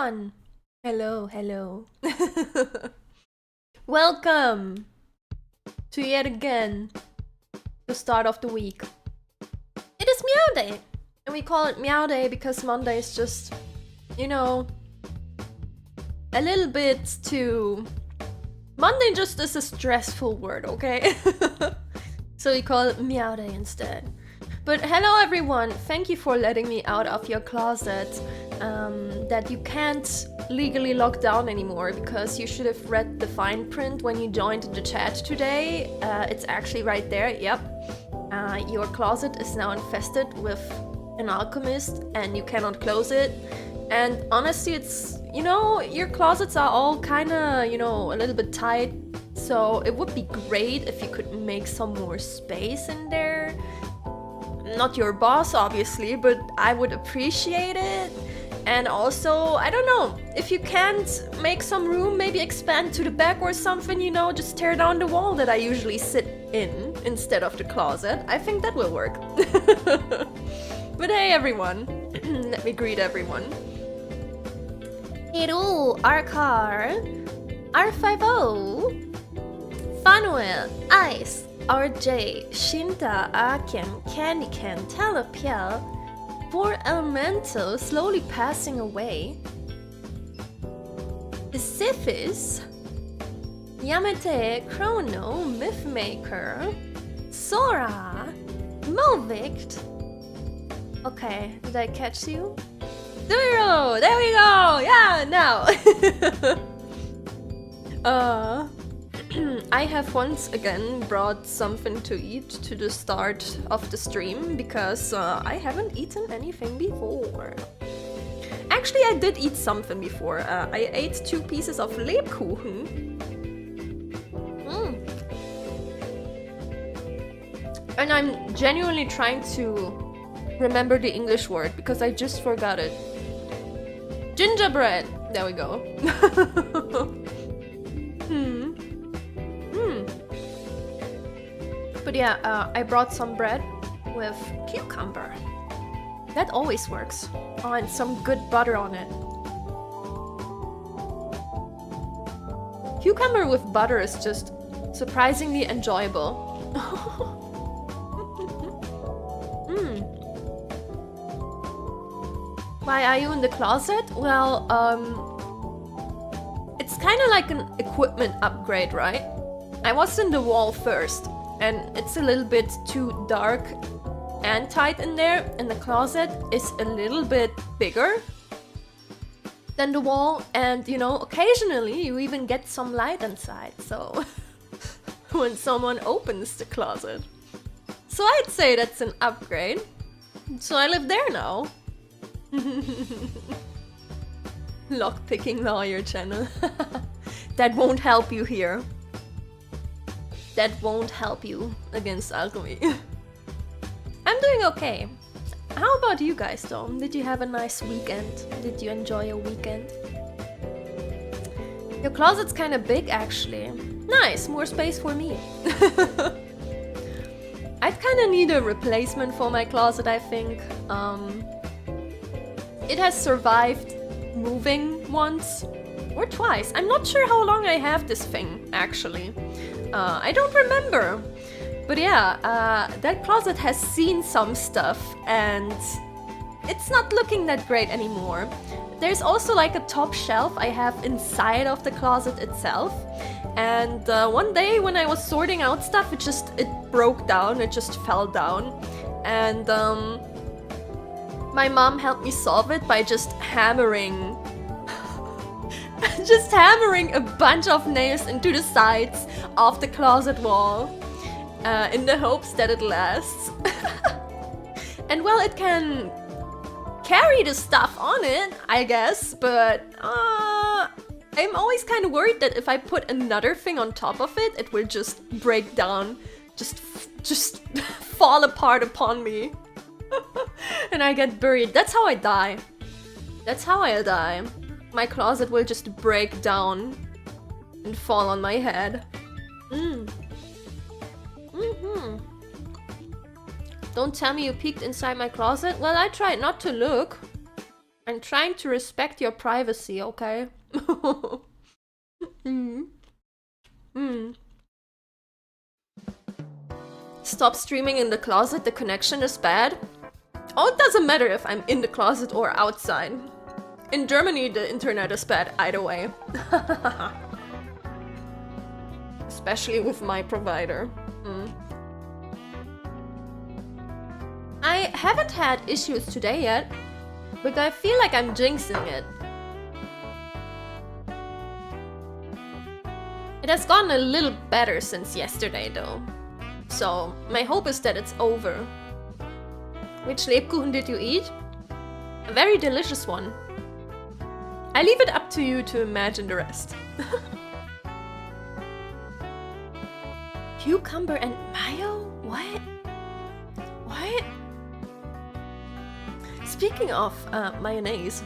everyone! Hello, hello. Welcome to yet again the start of the week. It is Meow Day! And we call it Meow Day because Monday is just, you know, a little bit too... Monday just is a stressful word, okay? So we call it Meow Day instead. But hello everyone, thank you for letting me out of your closet that you can't legally lock down anymore, because you should have read the fine print when you joined the chat today. It's actually right there, yep. Your closet is now infested with an alchemist and you cannot close it. And honestly, it's, you know, your closets are all kinda, you know, a little bit tight. So it would be great if you could make some more space in there. Not your boss, obviously, but I would appreciate it. And also, I don't know, if you can't make some room, maybe expand to the back or something, you know, just tear down the wall that I usually sit in instead of the closet. I think that will work. But hey everyone, let me greet everyone. Hello, ALTYR, R50, Fanuel, Ice, RJ, Shinta, Aken, Candy Can, Telepiel, 4 Elemental slowly passing away, Sisyphus, Yamete, Chrono, Mythmaker, Sora, Movict. Okay, did I catch you? Zero! There we go! Yeah, now! I have once again brought something to eat to the start of the stream because I haven't eaten anything before. Actually, I did eat something before. I ate 2 pieces of Lebkuchen. And I'm genuinely trying to remember the English word because I just forgot it. Gingerbread! There we go. But yeah, I brought some bread with cucumber. That always works. Oh, and some good butter on it. Cucumber with butter is just surprisingly enjoyable. Why are you in the closet? Well, it's kind of like an equipment upgrade, right? I was in the wall first, and it's a little bit too dark and tight in there, and the closet is a little bit bigger than the wall, and you know, occasionally you even get some light inside, so when someone opens the closet. So I'd say that's an upgrade. So I live there now. Lockpicking lawyer channel. That won't help you here. That won't help you against alchemy. I'm doing okay. How about you guys though? Did you have a nice weekend? Did you enjoy your weekend? Your closet's kind of big actually. Nice, more space for me. I'd kind of need a replacement for my closet, I think. It has survived moving once or twice. I'm not sure how long I have this thing, actually. I don't remember. But yeah, that closet has seen some stuff and it's not looking that great anymore. There's also like a top shelf I have inside of the closet itself. And one day when I was sorting out stuff, it broke down, it just fell down. And my mom helped me solve it by just hammering a bunch of nails into the sides of the closet wall in the hopes that it lasts. And well, it can carry the stuff on it, I guess, but I'm always kind of worried that if I put another thing on top of it, it will just break down, just fall apart upon me. And I get buried. That's how I die. That's how I die. My closet will just break down and fall on my head. Don't tell me you peeked inside my closet. Well, I tried not to look. I'm trying to respect your privacy, okay? Stop streaming in the closet, the connection is bad. Oh, it doesn't matter if I'm in the closet or outside. In Germany, the internet is bad either way. Especially with my provider. I haven't had issues today yet, but I feel like I'm jinxing it. It has gotten a little better since yesterday though. So, my hope is that it's over. Which Lebkuchen did you eat? A very delicious one. I leave it up to you to imagine the rest. Cucumber and mayo? What? What? Speaking of mayonnaise,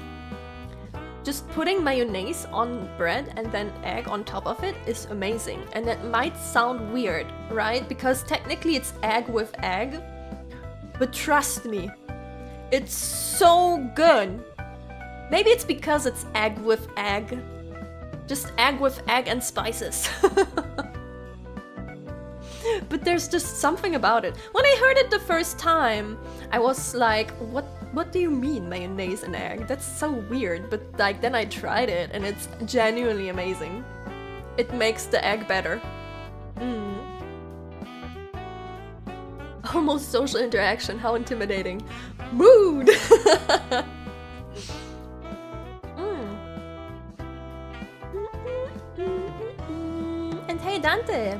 just putting mayonnaise on bread and then egg on top of it is amazing. And that might sound weird, right? Because technically it's egg with egg. But trust me, it's so good. Maybe it's because it's egg with egg. Just egg with egg and spices. But there's just something about it. When I heard it the first time, I was like, what do you mean mayonnaise and egg? That's so weird. But like then I tried it and it's genuinely amazing. It makes the egg better. Almost social interaction, how intimidating. Mood! And hey Dante!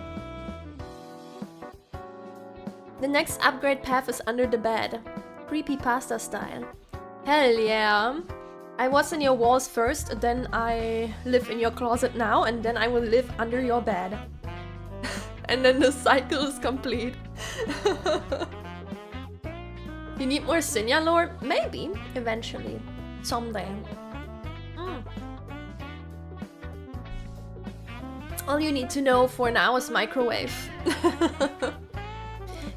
The next upgrade path is under the bed. Creepypasta style. Hell yeah! I was in your walls first, then I live in your closet now, and then I will live under your bed. And then the cycle is complete. You need more Cinnia lore? Maybe, eventually. Someday. All you need to know for now is microwave.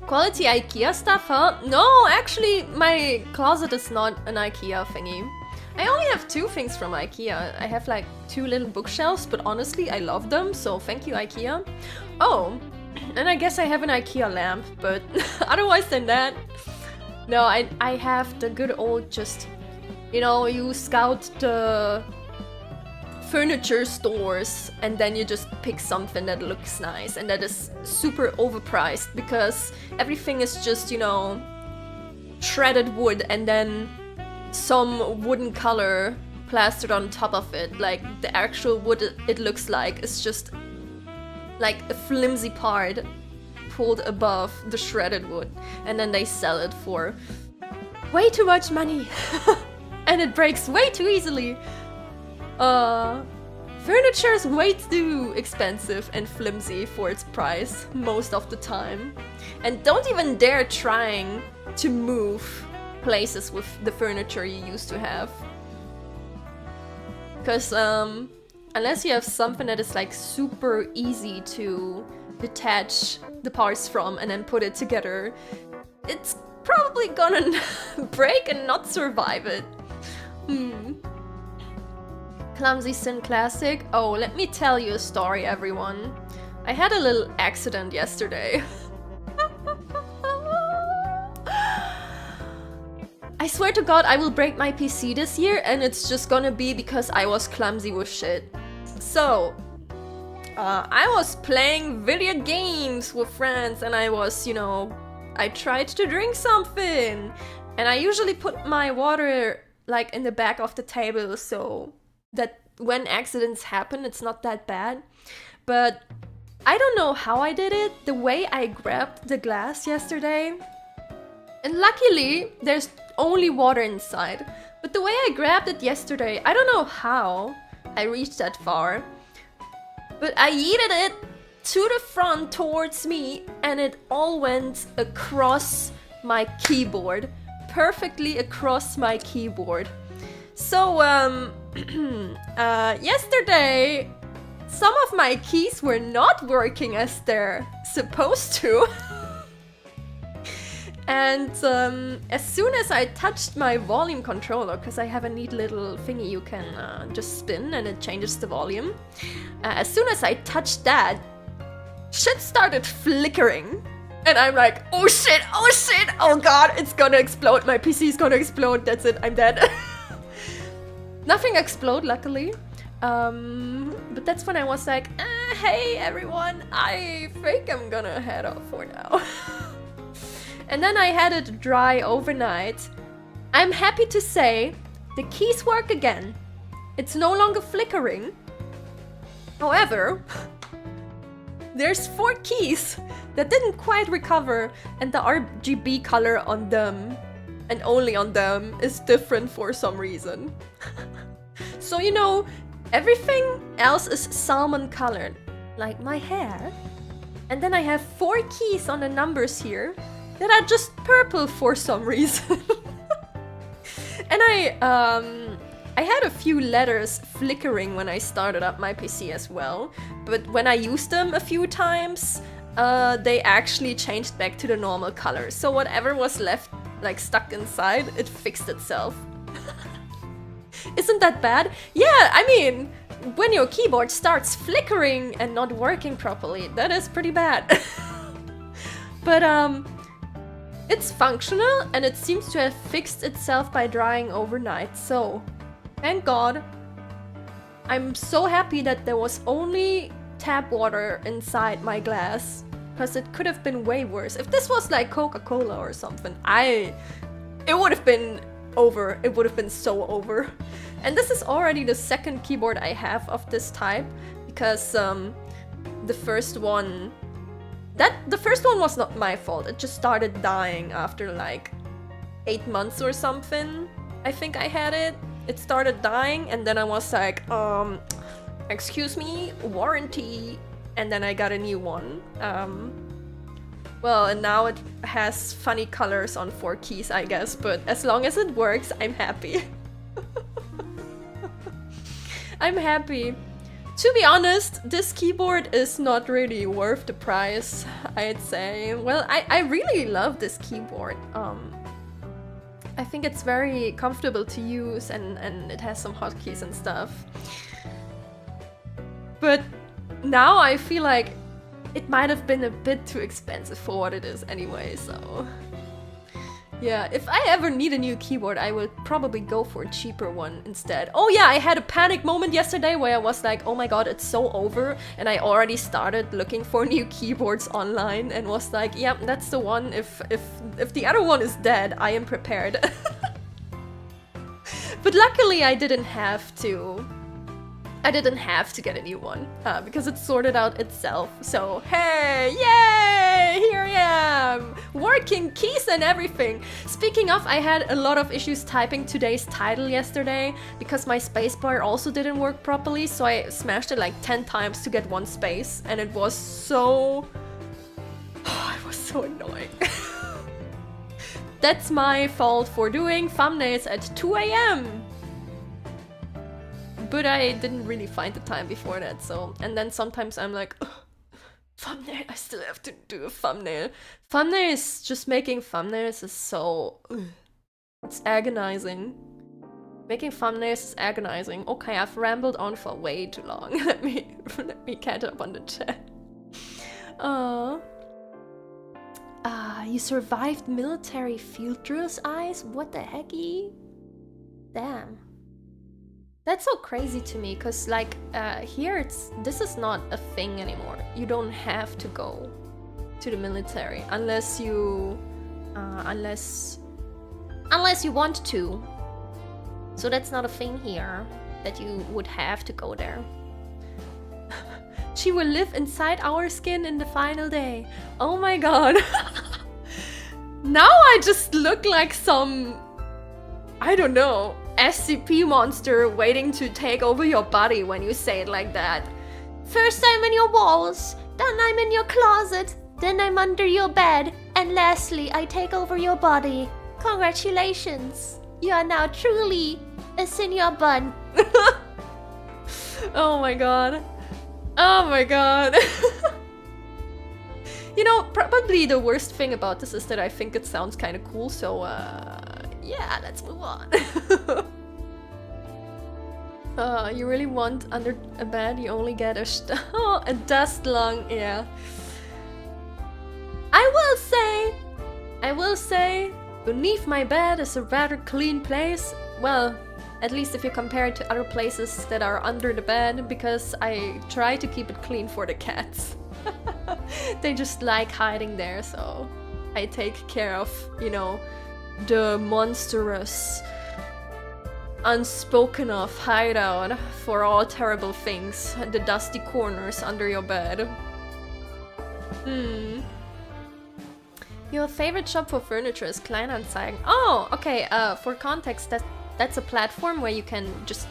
Quality IKEA stuff, huh? No, actually, my closet is not an IKEA thingy. I only have 2 things from IKEA. I have like 2 little bookshelves, but honestly, I love them, so thank you, IKEA. Oh, and I guess I have an IKEA lamp, but otherwise than that, no, I have the good old just, you know, you scout the furniture stores and then you just pick something that looks nice and that is super overpriced because everything is just, you know, shredded wood and then some wooden color plastered on top of it. Like the actual wood it looks like is just like a flimsy part pulled above the shredded wood, and then they sell it for way too much money. And it breaks way too easily. Furniture is way too expensive and flimsy for its price most of the time. And don't even dare trying to move places with the furniture you used to have. Because unless you have something that is like super easy to detach the parts from and then put it together, it's probably gonna break and not survive it. Clumsy Sin Classic. Oh, let me tell you a story, everyone. I had a little accident yesterday. I swear to God, I will break my PC this year, and it's just gonna be because I was clumsy with shit. So, I was playing video games with friends, and I was, you know, I tried to drink something. And I usually put my water, like, in the back of the table, so that when accidents happen, it's not that bad. But I don't know how I did it, the way I grabbed the glass yesterday. And luckily, there's only water inside. But the way I grabbed it yesterday, I don't know how I reached that far. But I yeeted it to the front towards me, and it all went across my keyboard. Perfectly across my keyboard. So, yesterday, some of my keys were not working as they're supposed to. And as soon as I touched my volume controller, because I have a neat little thingy you can just spin and it changes the volume. As soon as I touched that, shit started flickering. And I'm like, oh shit, oh god, it's gonna explode, my PC is gonna explode, that's it, I'm dead. Nothing exploded, luckily. But that's when I was like, hey everyone, I think I'm gonna head off for now. And then I had it dry overnight. I'm happy to say the keys work again. It's no longer flickering. However, there's 4 keys that didn't quite recover, and the RGB color on them, and only on them, is different for some reason. So, you know, everything else is salmon colored, like my hair. And then I have 4 keys on the numbers here that are just purple for some reason. And I had a few letters flickering when I started up my PC as well, but when I used them a few times, they actually changed back to the normal color. So whatever was left, like stuck inside, it fixed itself. Isn't that bad? Yeah, I mean, when your keyboard starts flickering and not working properly, that is pretty bad. But it's functional and it seems to have fixed itself by drying overnight, so thank God. I'm so happy that there was only tap water inside my glass, because it could have been way worse. If this was like Coca-Cola or something, it would have been over. It would have been so over. And this is already the second keyboard I have of this type, because the first one was not my fault. It just started dying after like 8 months or something. I think I had it. It started dying and then I was like, excuse me, warranty. And then I got a new one. Well, and now it has funny colors on 4 keys, I guess, but as long as it works, I'm happy. I'm happy. To be honest, this keyboard is not really worth the price, I'd say. Well, I really love this keyboard. I think it's very comfortable to use and it has some hotkeys and stuff. But now I feel like it might have been a bit too expensive for what it is anyway, so... Yeah, if I ever need a new keyboard, I will probably go for a cheaper one instead. Oh yeah, I had a panic moment yesterday where I was like, oh my god, it's so over. And I already started looking for new keyboards online and was like, yep, that's the one. If the other one is dead, I am prepared. But luckily I didn't have to. I didn't have to get a new one because it sorted out itself. So hey, yay! Here I am! Working keys and everything! Speaking of, I had a lot of issues typing today's title yesterday because my spacebar also didn't work properly, so I smashed it like 10 times to get 1 space, and it was so... it was so annoying. That's my fault for doing thumbnails at 2 AM! But I didn't really find the time before that, so... And then sometimes I'm like, thumbnail, I still have to do a thumbnail. Thumbnails, just making thumbnails is so... It's agonizing. Making thumbnails is agonizing. Okay, I've rambled on for way too long. Let me catch up on the chat. You survived military field drills, Eyes? What the hecky? Damn. That's so crazy to me, cause like here this is not a thing anymore. You don't have to go to the military unless you want to. So that's not a thing here that you would have to go there. She will live inside our skin in the final day. Oh my god. Now I just look like some, I don't know, SCP monster waiting to take over your body when you say it like that. First I'm in your walls, then I'm in your closet, then I'm under your bed, and lastly I take over your body. Congratulations, you are now truly a Cinnia bun. Oh my god. Oh my god. You know, probably the worst thing about this is that I think it sounds kind of cool, so yeah, let's move on. You really want under a bed, you only get a dust lung, yeah. I will say, beneath my bed is a rather clean place. Well, at least if you compare it to other places that are under the bed, because I try to keep it clean for the cats. They just like hiding there, so I take care of, you know, the monstrous, unspoken of hideout for all terrible things, the dusty corners under your bed. Your favorite shop for furniture is Kleinanzeigen. Oh, okay, for context, that's a platform where you can just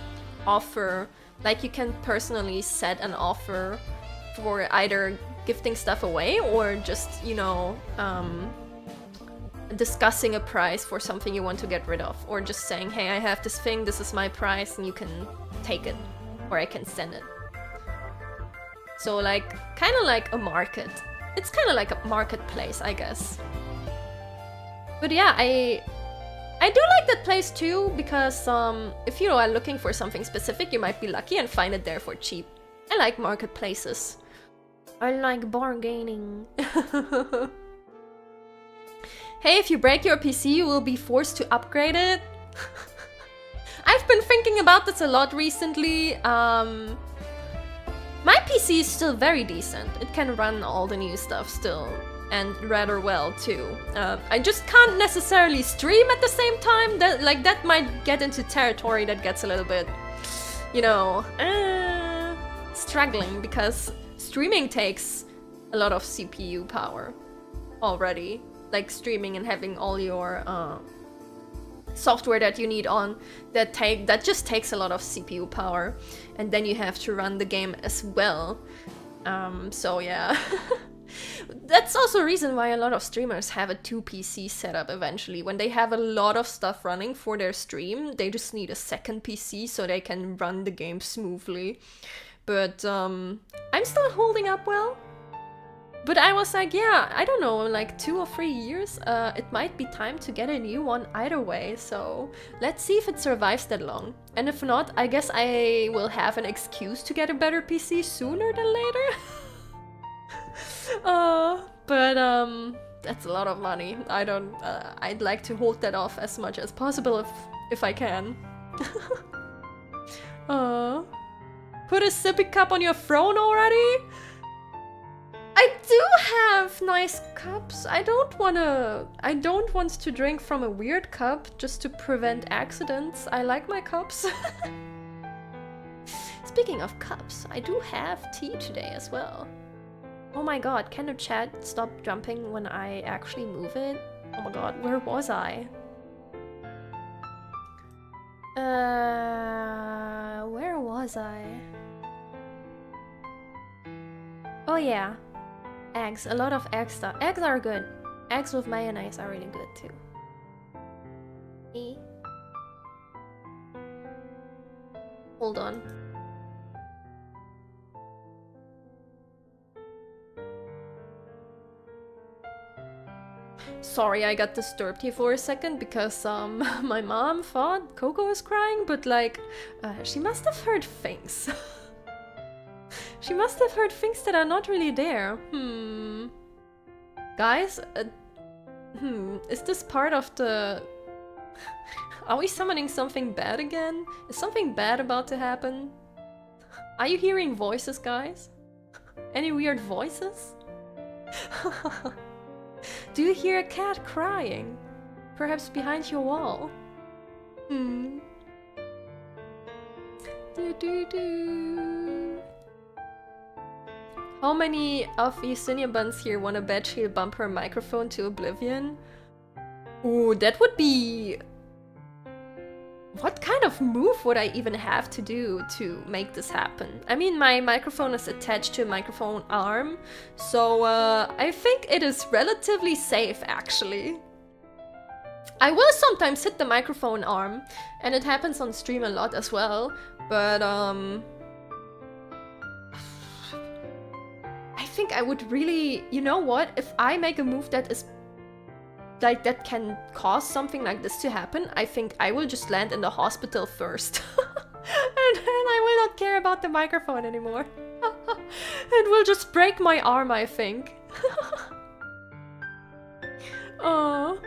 offer, like you can personally set an offer for either gifting stuff away or just, you know, discussing a price for something you want to get rid of, or just saying, hey, I have this thing, this is my price, and you can take it, or I can send it. So like, kind of like a market. It's kind of like a marketplace, I guess. But yeah, I do like that place too, because if you are looking for something specific, you might be lucky and find it there for cheap. I like marketplaces. I like bargaining. Hey, if you break your PC, you will be forced to upgrade it. I've been thinking about this a lot recently. My PC is still very decent. It can run all the new stuff still, and rather well too. I just can't necessarily stream at the same time. That might get into territory that gets a little bit, you know, struggling, because streaming takes a lot of CPU power already. Like streaming and having all your software that you need on, that just takes a lot of CPU power, and then you have to run the game as well. So yeah. That's also a reason why a lot of streamers have a 2 PC setup eventually. When they have a lot of stuff running for their stream, they just need a second PC so they can run the game smoothly. But I'm still holding up well. But I was like, yeah, I don't know, like 2 or 3 years, it might be time to get a new one either way, so let's see if it survives that long. And if not, I guess I will have an excuse to get a better PC sooner than later. But that's a lot of money. I'd like to hold that off as much as possible if I can. Put a sippy cup on your throne already? I do have nice cups. I don't want to drink from a weird cup just to prevent accidents. I like my cups. Speaking of cups, I do have tea today as well. Oh my god, can the chat stop jumping when I actually move it? Oh my god, where was I? Where was I? Oh yeah. Eggs, a lot of egg stuff. Eggs are good. Eggs with mayonnaise are really good too. Hold on. Sorry, I got disturbed here for a second because my mom thought Coco was crying, but like, she must have heard things. She must have heard things that are not really there. Guys, is this part of the... Are we summoning something bad again? Is something bad about to happen? Are you hearing voices, guys? Any weird voices? Do you hear a cat crying? Perhaps behind your wall? How many of you Cinnia buns here wanna bet she'll bump her microphone to oblivion? Ooh, that would be... What kind of move would I even have to do to make this happen? I mean, my microphone is attached to a microphone arm, so I think it is relatively safe, actually. I will sometimes hit the microphone arm, and it happens on stream a lot as well, but I think I would really, you know what? If I make a move that is like that can cause something like this to happen, I think I will just land in the hospital first. And then I will not care about the microphone anymore. It will just break my arm, I think. Oh.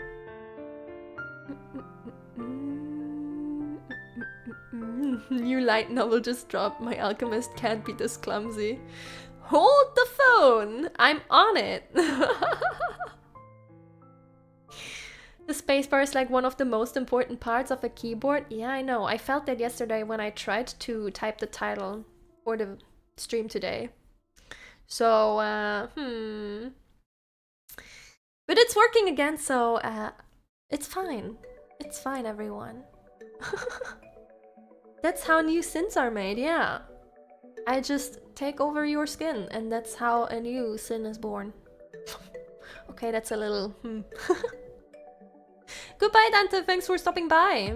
New light novel just dropped. My alchemist can't be this clumsy. Hold the phone! I'm on it! The spacebar is like one of the most important parts of a keyboard. Yeah, I know. I felt that yesterday when I tried to type the title for the stream today. So, But it's working again, so it's fine. It's fine, everyone. That's how new sins are made, yeah. I just take over your skin, and that's how a new sin is born. Okay, that's a little... Goodbye, Dante, thanks for stopping by.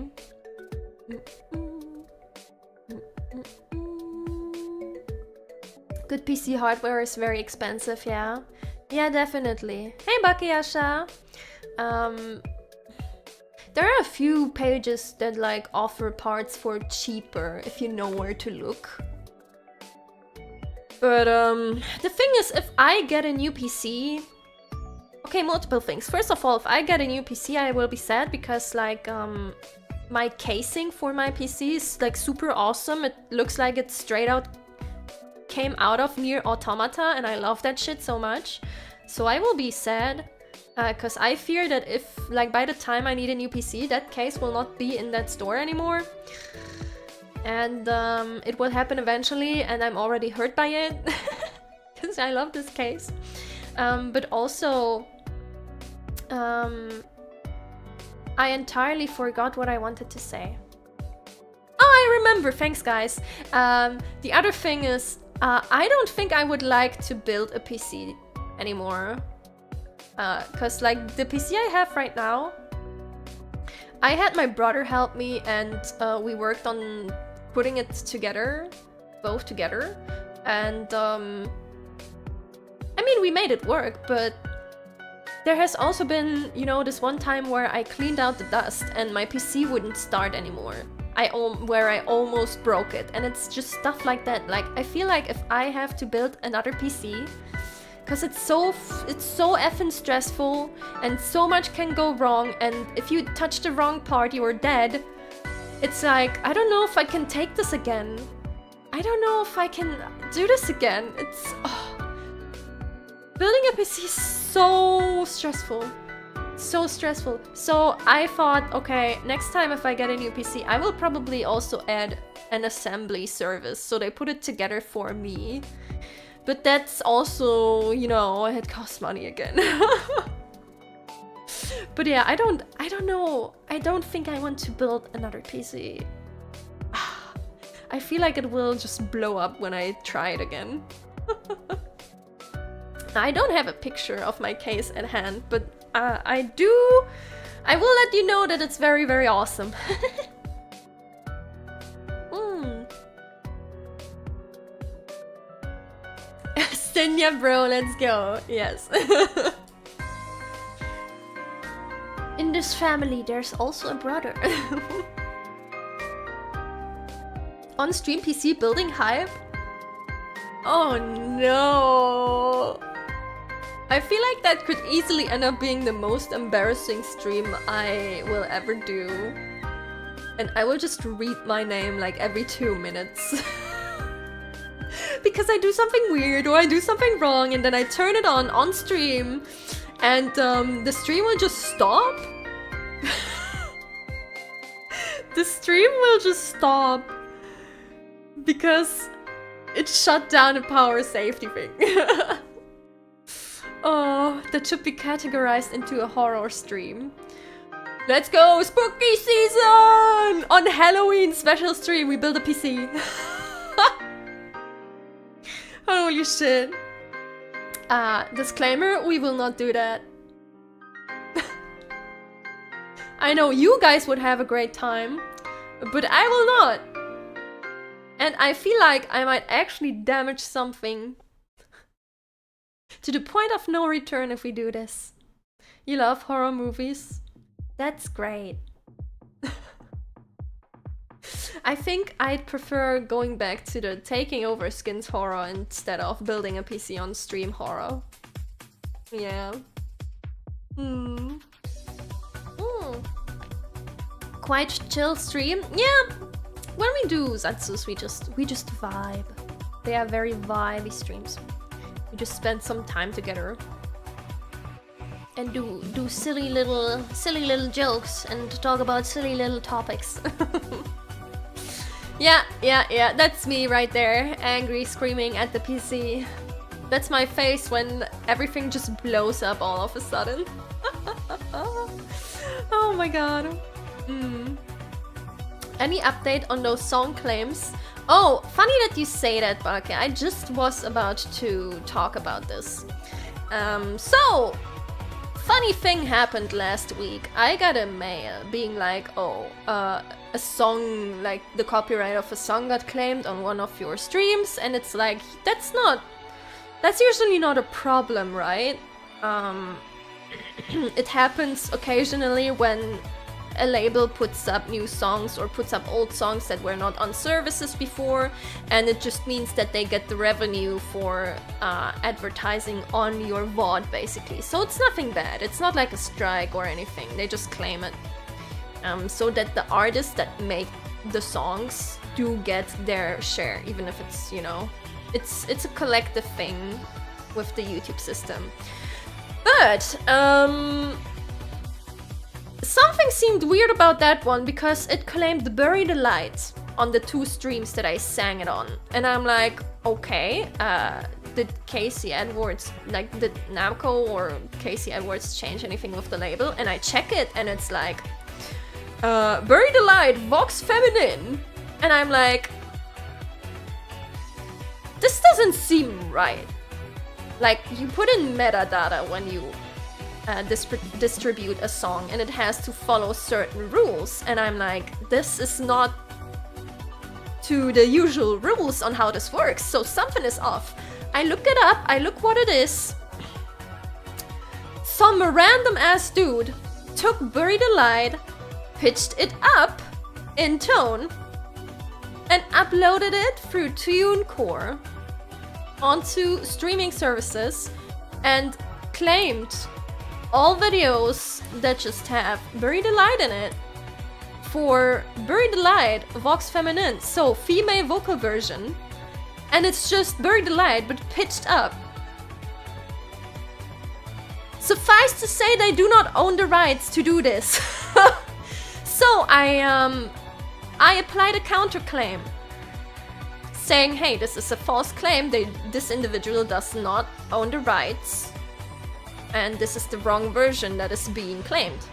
Good PC hardware is very expensive, yeah. Yeah, definitely. Hey, Backseating. There are a few pages that like offer parts for cheaper if you know where to look. But the thing is, if I get a new PC... Okay, multiple things. First of all, if I get a new PC, I will be sad because like my casing for my PC is like super awesome. It looks like it straight out came out of Nier Automata, and I love that shit so much. So I will be sad because I fear that if like by the time I need a new PC, that case will not be in that store anymore. And it will happen eventually, and I'm already hurt by it because I love this case. But also, I entirely forgot what I wanted to say. Oh, I remember! Thanks, guys. The other thing is, I don't think I would like to build a PC anymore. Because, like, the PC I have right now, I had my brother help me, and we worked on putting it together, both together. And, I mean, we made it work, but there has also been, you know, this one time where I cleaned out the dust and my PC wouldn't start anymore. Where I almost broke it, and it's just stuff like that. Like, I feel like if I have to build another PC, because it's so effing stressful and so much can go wrong, and if you touch the wrong part, you're dead. It's like, I don't know if I can take this again. I don't know if I can do this again. It's... Building a PC is so stressful. So stressful. So I thought, okay, next time if I get a new PC, I will probably also add an assembly service. So they put it together for me. But that's also, you know, it costs money again. But yeah, I don't know. I don't think I want to build another PC. I feel like it will just blow up when I try it again. I don't have a picture of my case at hand, but I will let you know that it's very, very awesome. Cinnia, bro, let's go. Yes. In this family, there's also a brother. On stream PC building hype? Oh no. I feel like that could easily end up being the most embarrassing stream I will ever do. And I will just read my name like every 2 minutes. Because I do something weird or I do something wrong, and then I turn it on stream, and the stream will just stop. The stream will just stop because it shut down a power safety thing. Oh, that should be categorized into a horror stream. Let's go! Spooky season! On Halloween special stream, we build a PC. Holy shit. Disclaimer, we will not do that. I know you guys would have a great time, but I will not. And I feel like I might actually damage something To the point of no return if we do this. You love horror movies? That's great. I think I'd prefer going back to the taking over skins horror instead of building a PC on stream horror. Yeah. Quite chill stream. Yeah. When we do Zatsus, we just vibe. They are very vibey streams. We just spend some time together and do silly little jokes and talk about silly little topics. Yeah, that's me right there, angry, screaming at the PC. That's my face when everything just blows up all of a sudden. Oh my god. Any update on those song claims? Oh, funny that you say that, Bake. I just was about to talk about this. So, funny thing happened last week. I got a mail being like, oh, a song, like the copyright of a song got claimed on one of your streams, and it's like, that's usually not a problem, right? It happens occasionally when a label puts up new songs or puts up old songs that were not on services before, and it just means that they get the revenue for advertising on your VOD, basically. So it's nothing bad. It's not like a strike or anything. They just claim it. So that the artists that make the songs do get their share, even if it's, you know, it's a collective thing with the YouTube system. But something seemed weird about that one because it claimed Bury the Light on the 2 streams that I sang it on. And I'm like, okay, did Casey Edwards, like, did Namco or Casey Edwards change anything with the label? And I check it and it's like, Bury the Light, Vox Feminine. And I'm like, this doesn't seem right. Like, you put in metadata when you distribute a song, and it has to follow certain rules. And I'm like, this is not to the usual rules on how this works, so something is off. I look it up, I look what it is. Some random ass dude took Bury the Light, pitched it up in tone, and uploaded it through TuneCore onto streaming services and claimed all videos that just have Bury the Light in it for Bury the Light Vox Feminine, so female vocal version, and it's just Bury the Light but pitched up. Suffice to say, they do not own the rights to do this. So I applied a counterclaim saying, hey, this is a false claim, this individual does not own the rights, and this is the wrong version that is being claimed.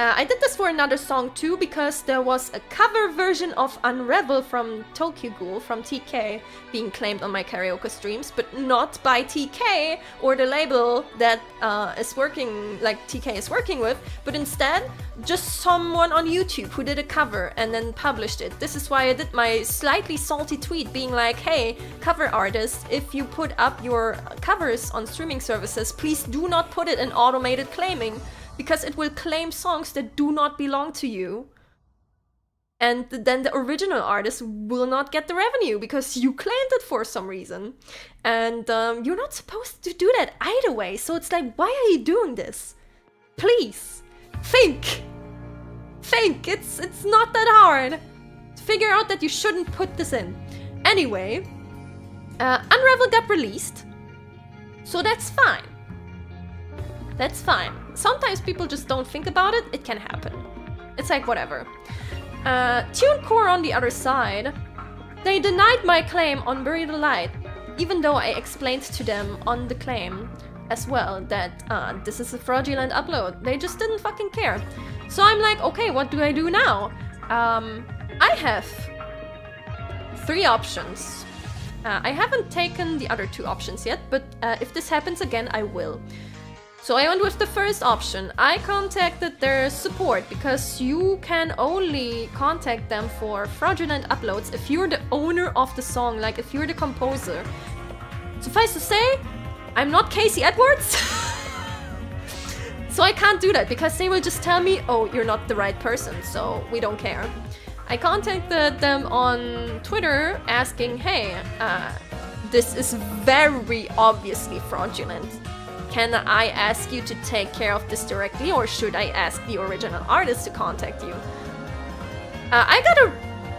I did this for another song too, because there was a cover version of Unravel from Tokyo Ghoul, from TK, being claimed on my karaoke streams, but not by TK or the label that is working, like TK is working with, but instead just someone on YouTube who did a cover and then published it. This is why I did my slightly salty tweet being like, hey, cover artists, if you put up your covers on streaming services, please do not put it in automated claiming, because it will claim songs that do not belong to you. And then the original artist will not get the revenue because you claimed it for some reason. And you're not supposed to do that either way. So it's like, why are you doing this? Please, think. Think, it's not that hard. Figure out that you shouldn't put this in. Anyway, Unravel got released. So that's fine. That's fine. Sometimes people just don't think about it, it can happen. It's like, whatever. TuneCore on the other side, they denied my claim on Bury the Light, even though I explained to them on the claim as well that this is a fraudulent upload. They just didn't fucking care. So I'm like, okay, what do I do now? I have 3 options. I haven't taken the other 2 options yet, but if this happens again, I will. So I went with the first option. I contacted their support because you can only contact them for fraudulent uploads if you're the owner of the song, like if you're the composer. Suffice to say, I'm not Casey Edwards. So I can't do that because they will just tell me, oh, you're not the right person, so we don't care. I contacted them on Twitter asking, hey, this is very obviously fraudulent. Can I ask you to take care of this directly, or should I ask the original artist to contact you? I got a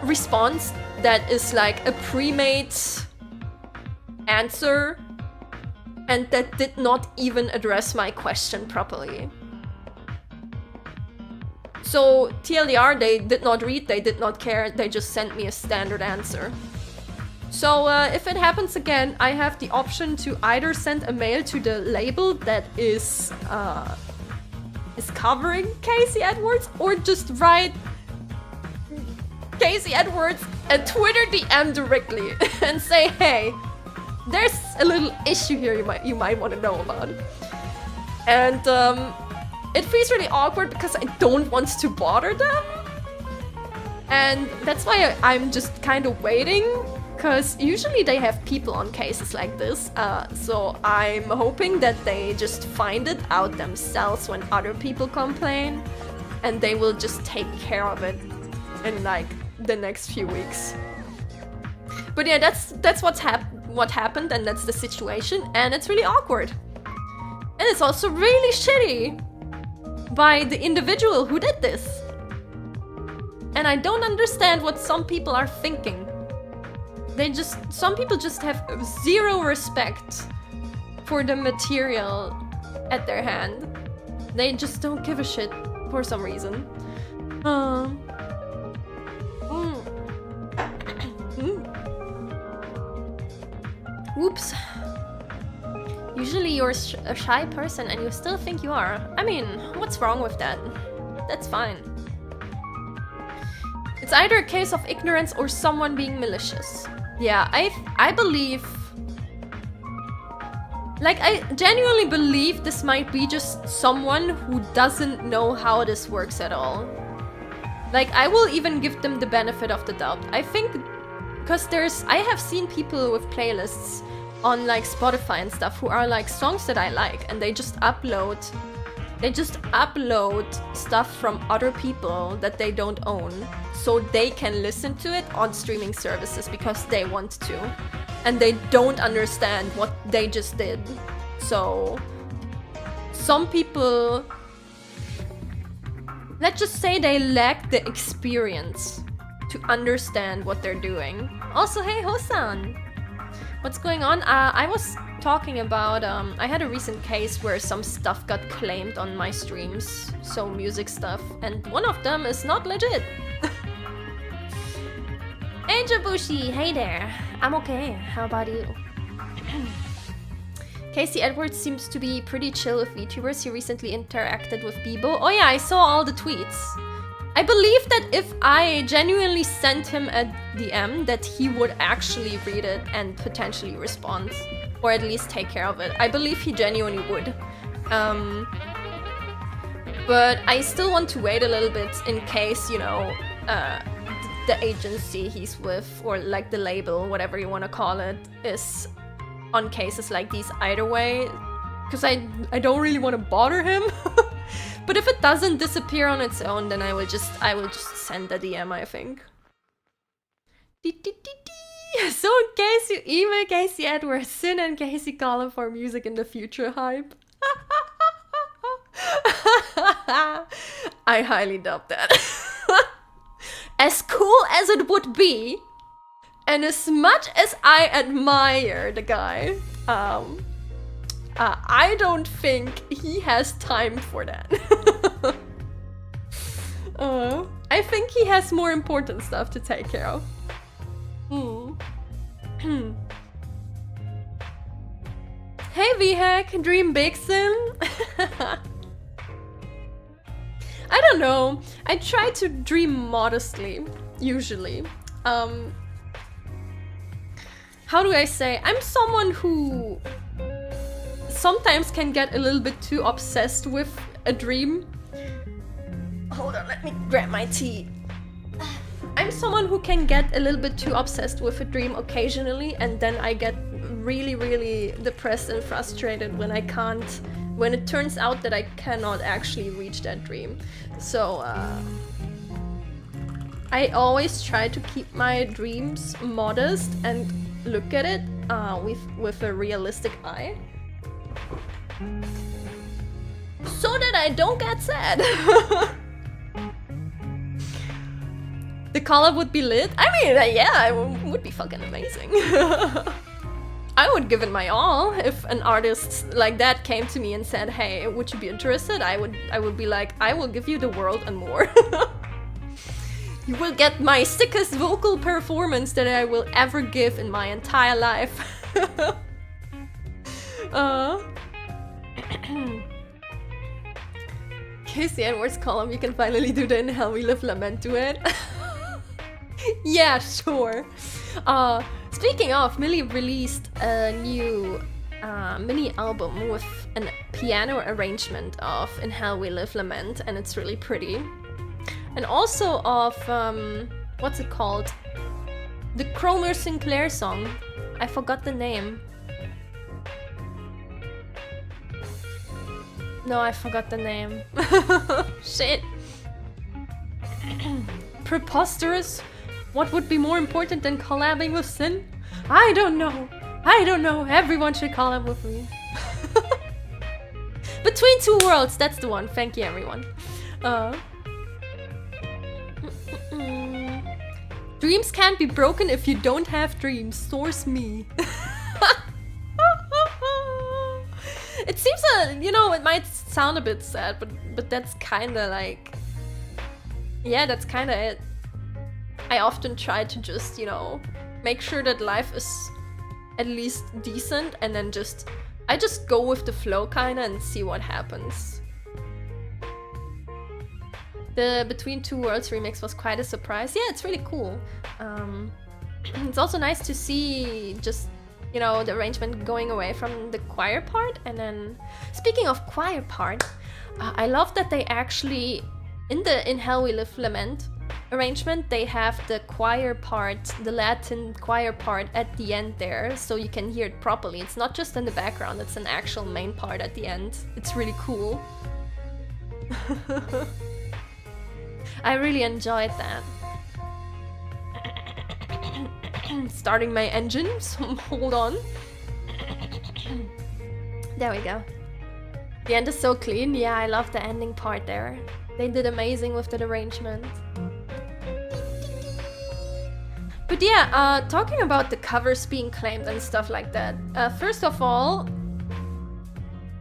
response that is like a pre-made answer, and that did not even address my question properly. So TLDR, they did not read, they did not care, they just sent me a standard answer. So if it happens again, I have the option to either send a mail to the label that is covering Casey Edwards, or just write Casey Edwards a Twitter DM directly and say, hey, there's a little issue here you might want to know about. And it feels really awkward because I don't want to bother them. And that's why I'm just kind of waiting, because usually they have people on cases like this. So I'm hoping that they just find it out themselves when other people complain, and they will just take care of it in like the next few weeks. But yeah, that's what happened, and that's the situation, and it's really awkward. And it's also really shitty by the individual who did this. And I don't understand what some people are thinking. Some people just have zero respect for the material at their hand. They just don't give a shit for some reason. Oops. Usually you're a shy person and you still think you are. I mean, what's wrong with that? That's fine. It's either a case of ignorance or someone being malicious. Yeah, I believe... Like, I genuinely believe this might be just someone who doesn't know how this works at all. Like, I will even give them the benefit of the doubt. I think... Because I have seen people with playlists on like Spotify and stuff who are like songs that I like, and they just upload stuff from other people that they don't own, so they can listen to it on streaming services because they want to, and they don't understand what they just did. So some people, let's just say, they lack the experience to understand what they're doing. Also, hey Hosan! What's going on? I was talking about, I had a recent case where some stuff got claimed on my streams, so music stuff, and one of them is not legit. Hey Jabushi, hey there. I'm okay, how about you? Casey Edwards seems to be pretty chill with VTubers. He recently interacted with Bebo. Oh yeah, I saw all the tweets. I believe that if I genuinely sent him a DM, that he would actually read it and potentially respond, or at least take care of it. I believe he genuinely would. But I still want to wait a little bit in case, you know, the agency he's with, or like the label, whatever you want to call it, is on cases like these either way. Because I don't really want to bother him. But if it doesn't disappear on its own, then I will just send a DM, I think. So in case you email Casey Edwards, Sin and Casey call him for music in the future hype. I highly doubt that. As cool as it would be, and as much as I admire the guy, I don't think he has time for that. I think he has more important stuff to take care of. Hey VHack, dream big Sim. I don't know. I try to dream modestly, usually. How do I say? I'm someone who sometimes can get a little bit too obsessed with a dream. Hold on, let me grab my tea. I'm someone who can get a little bit too obsessed with a dream occasionally, and then I get really, really depressed and frustrated when I can't, when it turns out that I cannot actually reach that dream. So I always try to keep my dreams modest and look at it with a realistic eye, so that I don't get sad. The collab would be lit? I mean, yeah, it would be fucking amazing. I would give it my all if an artist like that came to me and said, hey, would you be interested? I would be like, I will give you the world and more. You will get my sickest vocal performance that I will ever give in my entire life. Casey Edwards column, you can finally do the In Hell We Live lament to it. Yeah, sure. Speaking of, Millie released a new mini album with a piano arrangement of In Hell We Live lament, and it's really pretty. And also of, what's it called? The Cromer Sinclair song. I forgot the name. No, I forgot the name. Shit. Preposterous? What would be more important than collabing with Sin? I don't know. I don't know. Everyone should collab with me. Between Two Worlds, that's the one. Thank you, everyone. Dreams can't be broken if you don't have dreams. Source me. It seems you know, it might sound a bit sad, but that's kinda like... Yeah, that's kinda it. I often try to just, you know, make sure that life is at least decent, and then I just go with the flow kinda and see what happens. The Between Two Worlds remix was quite a surprise. Yeah, it's really cool. It's also nice to see just, you know, the arrangement going away from the choir part. And then, speaking of choir part, I love that they actually, in the In Hell We Live lament arrangement, they have the choir part, the Latin choir part at the end there, so you can hear it properly. It's not just in the background, it's an actual main part at the end. It's really cool. I really enjoyed that. Starting my engine, so hold on. There we go. The end is so clean. Yeah, I love the ending part there. They did amazing with that arrangement. But yeah, talking about the covers being claimed and stuff like that. First of all,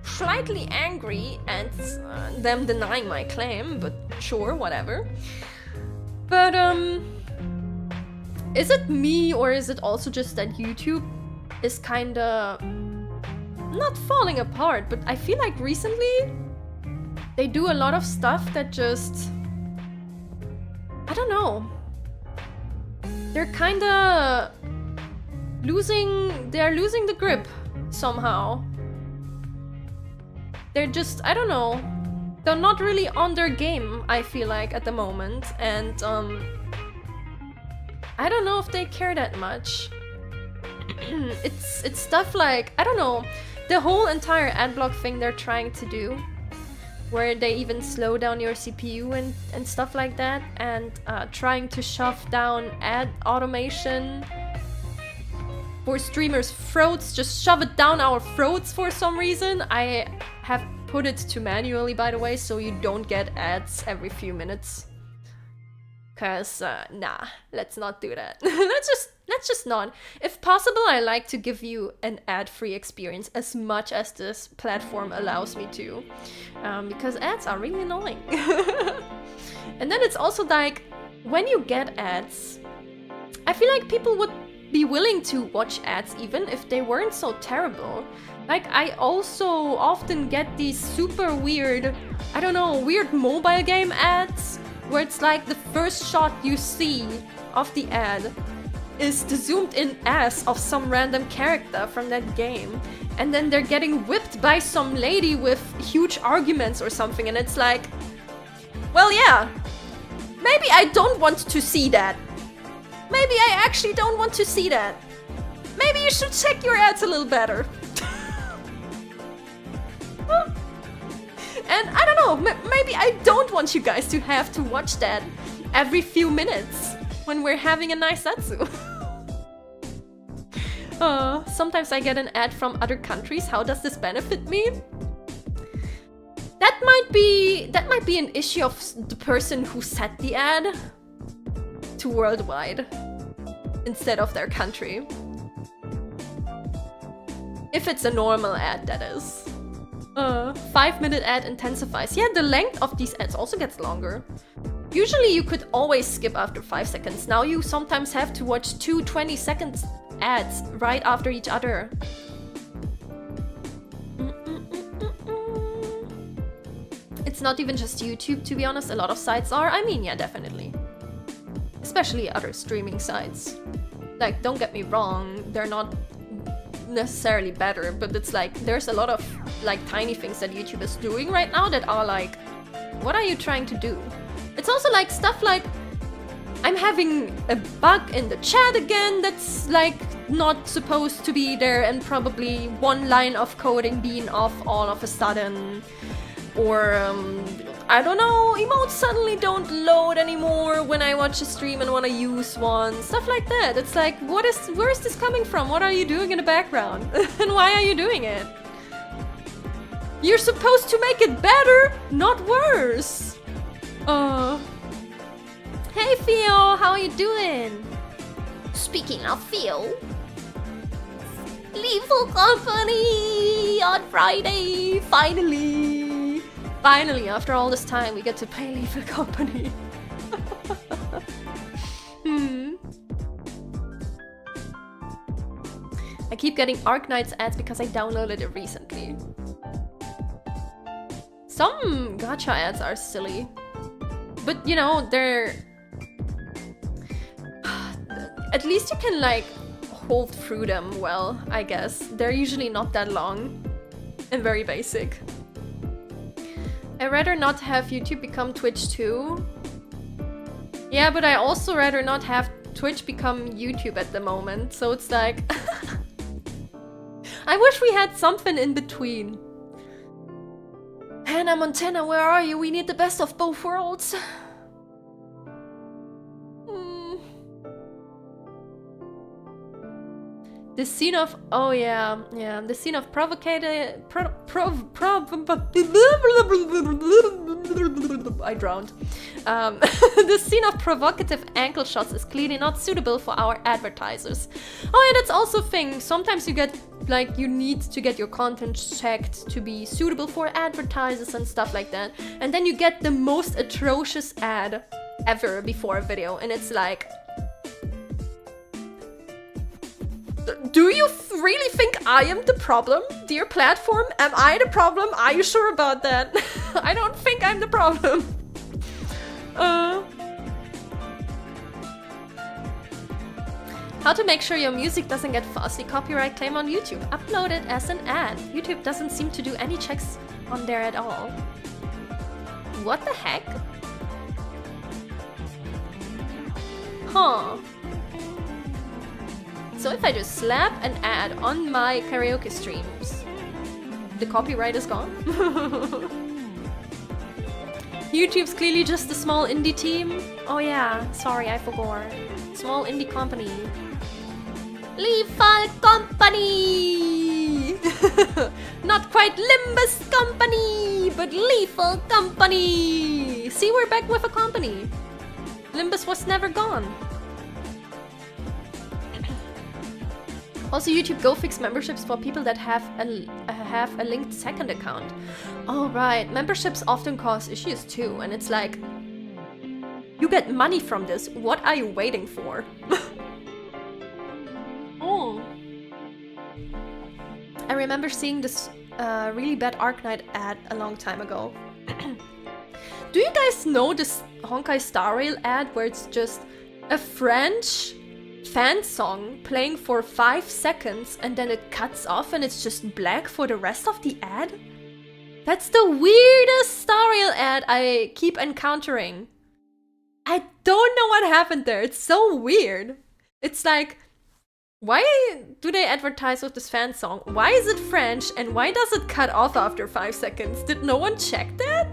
slightly angry at them denying my claim, but sure, whatever. But is it me, or is it also just that YouTube is kinda not falling apart, but I feel like recently they do a lot of stuff that just, I don't know, they're kinda losing the grip somehow. They're just, I don't know, they're not really on their game, I feel like, at the moment, and I don't know if they care that much. It's stuff like, I don't know, the whole entire adblock thing they're trying to do, where they even slow down your CPU and stuff like that, and trying to shove down ad automation for streamers' throats, just shove it down our throats for some reason. I have put it to manually, by the way, so you don't get ads every few minutes. Cause nah, let's not do that. let's just not. If possible, I like to give you an ad-free experience as much as this platform allows me to, because ads are really annoying. And then it's also like, when you get ads, I feel like people would be willing to watch ads even if they weren't so terrible. Like, I also often get these super weird, I don't know, weird mobile game ads, where it's like the first shot you see of the ad is the zoomed in ass of some random character from that game, and then they're getting whipped by some lady with huge arguments or something, and it's like, well, yeah, maybe I don't want to see that. Maybe I actually don't want to see that. maybe you should check your ads a little better. And I don't know, maybe I don't want you guys to have to watch that every few minutes when we're having a nice Zatsu. Sometimes I get an ad from other countries. How does this benefit me? That might be an issue of the person who set the ad to worldwide instead of their country. If it's a normal ad, that is. 5-minute ad intensifies. Yeah, the length of these ads also gets longer. Usually you could always skip after 5 seconds. Now you sometimes have to watch 2 20-second ads right after each other. It's not even just YouTube, to be honest. A lot of sites are. I mean, yeah, definitely. Especially other streaming sites. Like, don't get me wrong, they're not necessarily better, but it's like there's a lot of like tiny things that YouTube is doing right now that are like, what are you trying to do? It's also like stuff like, I'm having a bug in the chat again that's like not supposed to be there, and probably one line of coding being off all of a sudden, or I don't know, emotes suddenly don't load anymore when I watch a stream and want to use one. Stuff like that. It's like, where is this coming from? What are you doing in the background? And why are you doing it? You're supposed to make it better, not worse. Hey Theo, how are you doing? Speaking of Theo, Lethal Company on Friday, finally. Finally, after all this time, we get to play Lethal Company. I keep getting Arknights ads because I downloaded it recently. Some gacha ads are silly. But, you know, they're... At least you can, like, hold through them well, I guess. They're usually not that long. And very basic. I'd rather not have YouTube become Twitch too. Yeah, but I also rather not have Twitch become YouTube at the moment. So it's like... I wish we had something in between. Hannah Montana, where are you? We need the best of both worlds. The scene of... Oh yeah, yeah. The scene of provocated... I drowned. The scene of provocative ankle shots is clearly not suitable for our advertisers. Oh yeah, that's also a thing. Sometimes you get... Like, you need to get your content checked to be suitable for advertisers and stuff like that. And then you get the most atrocious ad ever before a video. And it's like... Do you really think I am the problem? Dear platform, am I the problem? Are you sure about that? I don't think I'm the problem. How to make sure your music doesn't get falsely copyright claim on YouTube? Upload it as an ad. YouTube doesn't seem to do any checks on there at all. What the heck? Huh. So if I just slap an ad on my karaoke streams, the copyright is gone? YouTube's clearly just a small indie team. Oh yeah, sorry, I forgot. Small indie company. Lethal Company! Not quite Limbus Company, but Lethal Company! See, we're back with a company. Limbus was never gone. Also, YouTube Go fix memberships for people that have a linked second account. Oh right, memberships often cause issues too, and it's like, you get money from this, what are you waiting for? Oh. I remember seeing this really bad Arknight ad a long time ago. Do you guys know this Honkai Star Rail ad where it's just a French fan song playing for 5 seconds and then it cuts off and it's just black for the rest of the ad? That's the weirdest Star Rail ad I keep encountering. I don't know what happened there. It's so weird. It's like Why do they advertise with this fan song? Why is it French and why does it cut off after 5 seconds? Did no one check that?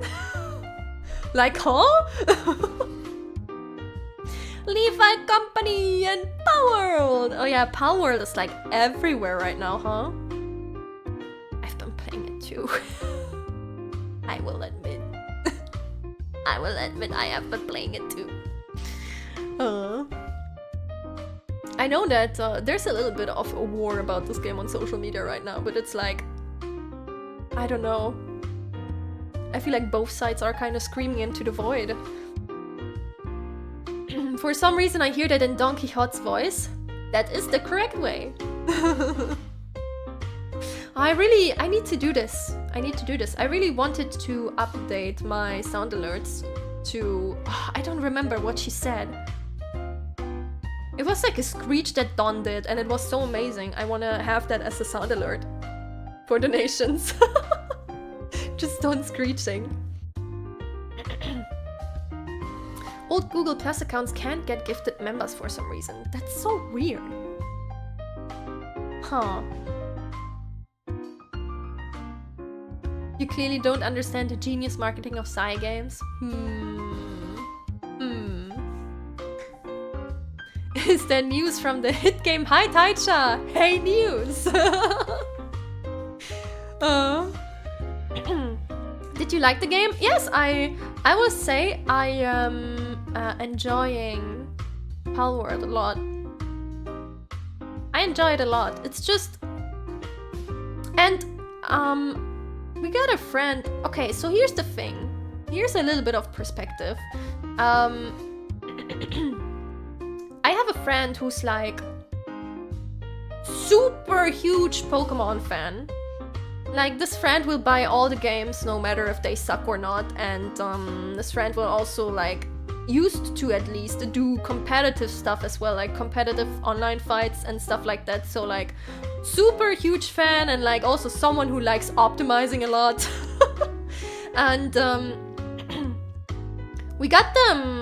Like, huh? Levi Company and Palworld! Oh yeah, Palworld is like everywhere right now, huh? I've been playing it too. I will admit. I will admit I have been playing it too. I know that there's a little bit of a war about this game on social media right now, but it's like, I don't know. I feel like both sides are kind of screaming into the void. For some reason I hear that in Don Quixote's voice. That is the correct way. I need to do this. I need to do this. I really wanted to update my sound alerts to... I don't remember what she said. It was like a screech that Dawn did, and it was so amazing. I want to have that as a sound alert for donations. Just Dawn screeching. Old Google Plus accounts can't get gifted members for some reason. That's so weird. Huh. You clearly don't understand the genius marketing of Psy games. Is there news from the hit game HighTideSha? Hey, news! Did you like the game? Yes, I will say I am enjoying Palworld a lot. I enjoy it a lot. It's just... And, we got a friend... Okay, so here's the thing. Here's a little bit of perspective. I have a friend who's like super huge Pokemon fan. Like, this friend will buy all the games no matter if they suck or not, and this friend will also like used to at least do competitive stuff as well, like competitive online fights and stuff like that. So like super huge fan, and like also someone who likes optimizing a lot. And we got them.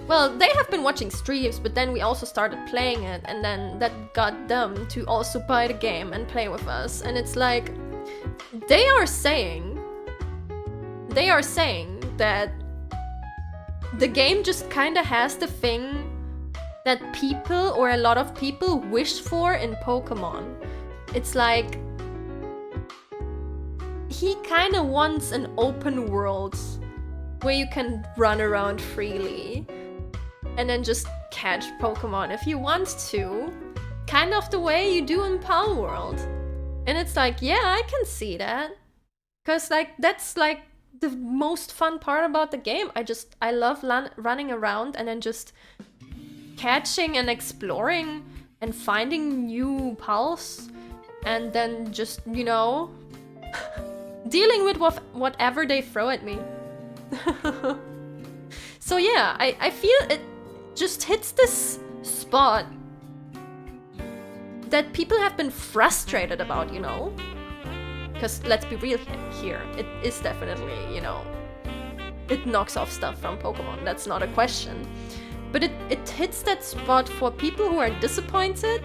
Well, they have been watching streams, but then we also started playing it, and then that got them to also buy the game and play with us. And it's like, they are saying that the game just kinda has the thing that people, or a lot of people, wish for in Pokemon. It's like, he kinda wants an open world where you can run around freely and then just catch Pokemon if you want to, kind of the way you do in Palworld. And it's like, yeah, I can see that, cause like that's like the most fun part about the game. I love running around and then just catching and exploring and finding new pals, and then just, you know, dealing with whatever they throw at me. So yeah, I feel it just hits this spot that people have been frustrated about, you know? Because let's be real here, it is definitely, you know, it knocks off stuff from Pokemon, that's not a question. But it hits that spot for people who are disappointed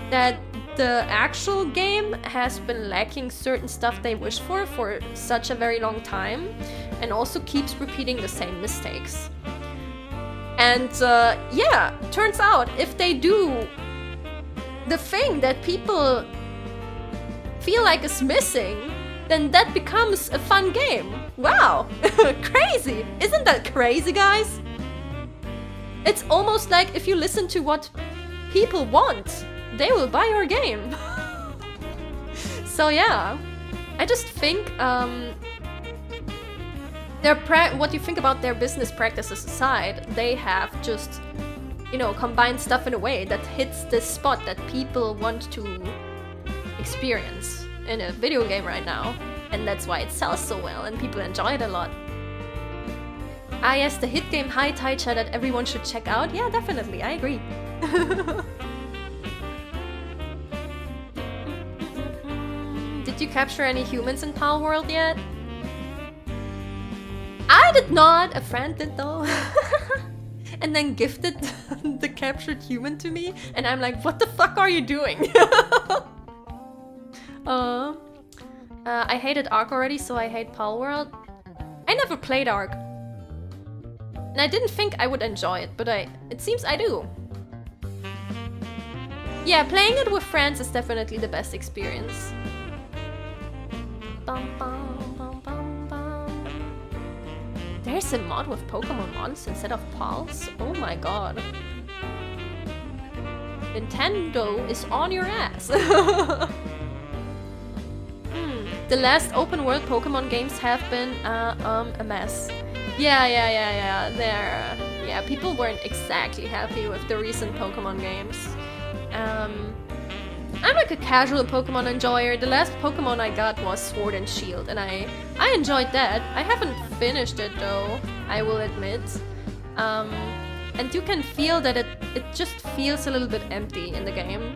that the actual game has been lacking certain stuff they wish for such a very long time, and also keeps repeating the same mistakes. And yeah, turns out if they do the thing that people feel like is missing, then that becomes a fun game. Wow, crazy! Isn't that crazy, guys? It's almost like if you listen to what people want, they will buy your game. So yeah, I just think what you think about their business practices aside, they have just, you know, combined stuff in a way that hits the spot that people want to experience in a video game right now, and that's why it sells so well and people enjoy it a lot. Ah yes, the hit game HighTideSha that everyone should check out. Yeah, definitely, I agree. Did you capture any humans in Palworld yet? I did not! A friend did though. and then gifted the captured human to me, and I'm like, what the fuck are you doing? I hated Ark already, so I hate Palworld. I never played Ark. And I didn't think I would enjoy it, but it seems I do. Yeah, playing it with friends is definitely the best experience. Bum, bum, bum, bum, bum. There's a mod with Pokemon mons instead of Pals? Oh my god. Nintendo is on your ass. The last open world Pokemon games have been a mess. Yeah. Yeah, people weren't exactly happy with the recent Pokemon games. I'm like a casual Pokemon enjoyer. The last Pokemon I got was Sword and Shield, and I enjoyed that. I haven't finished it though, I will admit. And you can feel that it just feels a little bit empty in the game.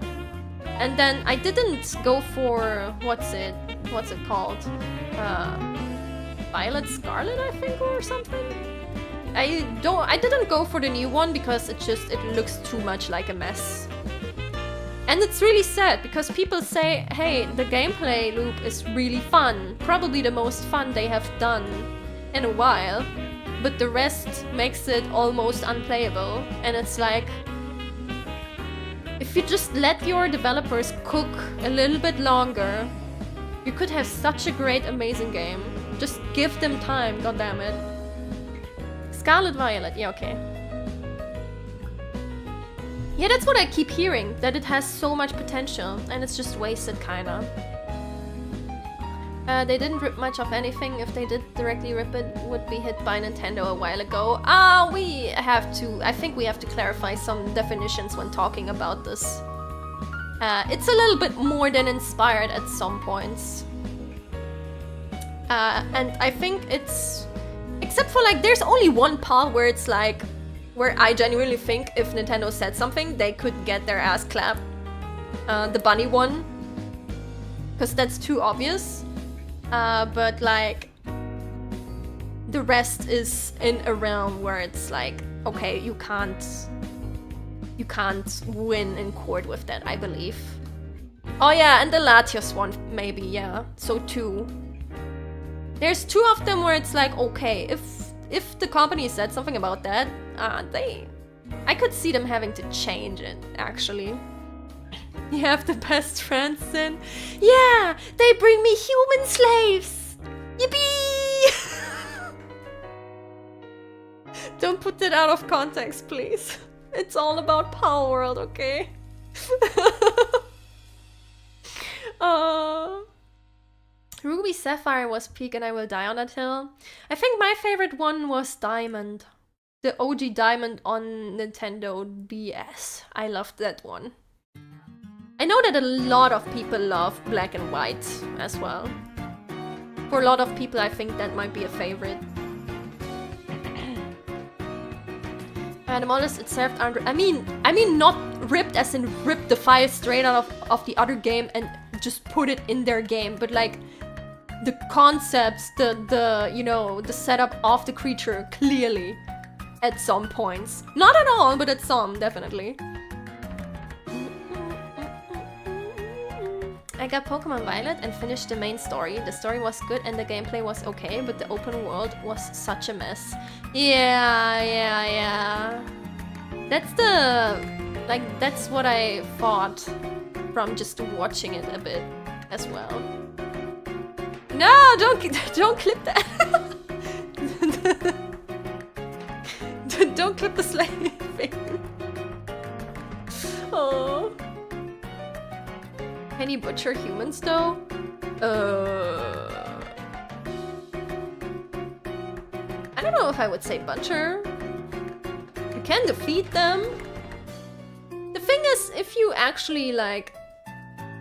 And then I didn't go for what's it called? Violet Scarlet, I think, or something. I didn't go for the new one because it looks too much like a mess. And it's really sad because people say, hey, the gameplay loop is really fun, probably the most fun they have done in a while, but the rest makes it almost unplayable. And it's like, if you just let your developers cook a little bit longer, you could have such a great, amazing game. Just give them time, goddammit. Scarlet Violet, yeah, okay. Yeah, that's what I keep hearing, that it has so much potential, and it's just wasted, kinda. They didn't rip much of anything. If they did directly rip it, would be hit by Nintendo a while ago. I think we have to clarify some definitions when talking about this. It's a little bit more than inspired at some points. And I think it's... Except for like, there's only one part where it's like, where I genuinely think if Nintendo said something, they could get their ass clapped. The bunny one. Because that's too obvious. But like, the rest is in a realm where it's like, okay, you can't win in court with that, I believe. Oh yeah, and the Latios one, maybe, yeah. So 2. There's 2 of them where it's like, okay, if the company said something about that, I could see them having to change it, actually. You have the best friends then? Yeah, they bring me human slaves! Yippee! Don't put that out of context, please. It's all about Palworld, okay? Ruby Sapphire was peak and I will die on that hill. I think my favorite one was Diamond. The OG Diamond on Nintendo DS. I loved that one. I know that a lot of people love Black and White as well. For a lot of people, I think that might be a favorite. The models it served under... I mean not ripped as in ripped the file straight out of the other game and just put it in their game, but like the concepts, the you know, the setup of the creature clearly at some points. Not at all, but at some, definitely. I got Pokemon Violet and finished the main story. The story was good and the gameplay was okay, but the open world was such a mess. Yeah. That's that's what I thought from just watching it a bit as well. No, don't clip that. Don't clip the slave thing. Oh. Can you butcher humans though? I don't know if I would say butcher. You can defeat them. The thing is, if you actually like,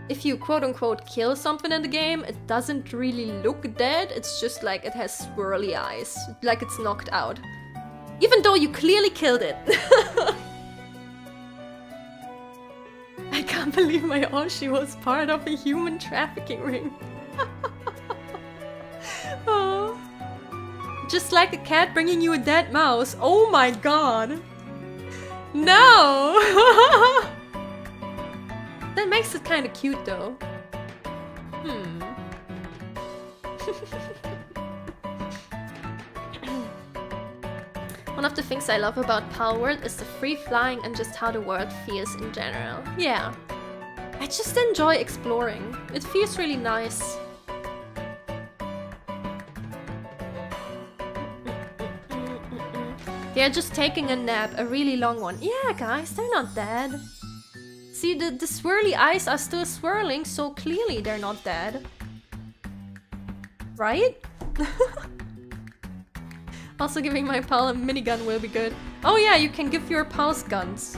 if you quote-unquote kill something in the game, it doesn't really look dead, it's just like it has swirly eyes, like it's knocked out. Even though you clearly killed it. I can't believe my Oshi was part of a human trafficking ring. Oh. Just like a cat bringing you a dead mouse. Oh my god. No! That makes it kind of cute though. One of the things I love about Palworld is the free flying and just how the world feels in general. Yeah. I just enjoy exploring. It feels really nice. They're just taking a nap, a really long one. Yeah, guys, they're not dead. See, the swirly eyes are still swirling, so clearly they're not dead. Right? Also, giving my pal a minigun will be good. Oh yeah, you can give your pals guns.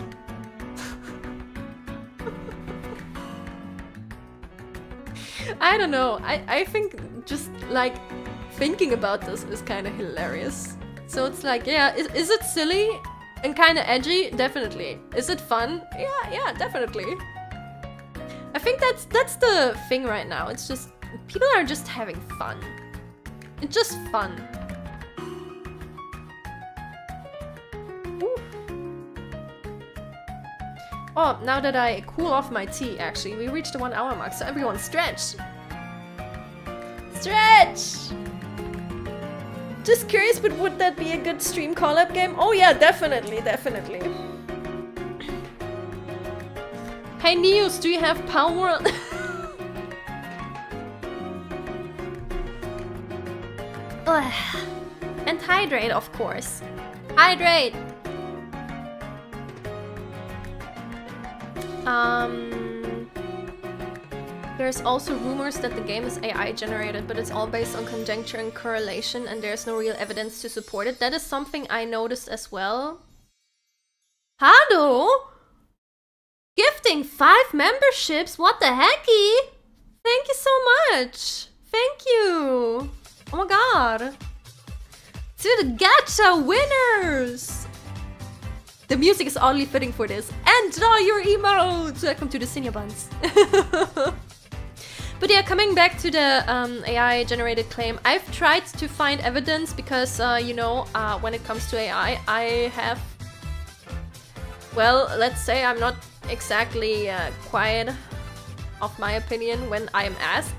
I don't know. I think just like thinking about this is kind of hilarious. So it's like, yeah, is it silly and kind of edgy? Definitely. Is it fun? Yeah, definitely. I think that's the thing right now. It's just people are just having fun. It's just fun. Ooh. Oh, now that I cool off my tea, actually, we reached the 1 hour mark, so everyone stretch! Stretch! Just curious, but would that be a good stream call-up game? Oh yeah, definitely, definitely. Hey Nious, do you have Palworld? And hydrate, of course. Hydrate! There's also rumors that the game is AI generated, but it's all based on conjecture and correlation, and there's no real evidence to support it. That is something I noticed as well. Hado? Gifting 5 memberships? What the hecky? Thank you so much! Thank you! Oh my god! To the gacha winners! The music is oddly fitting for this. Enjoy your emotes! Welcome to the Cinnia buns. But yeah, coming back to the AI generated claim, I've tried to find evidence because, you know, when it comes to AI, I have... Well, let's say I'm not exactly quiet of my opinion when I am asked.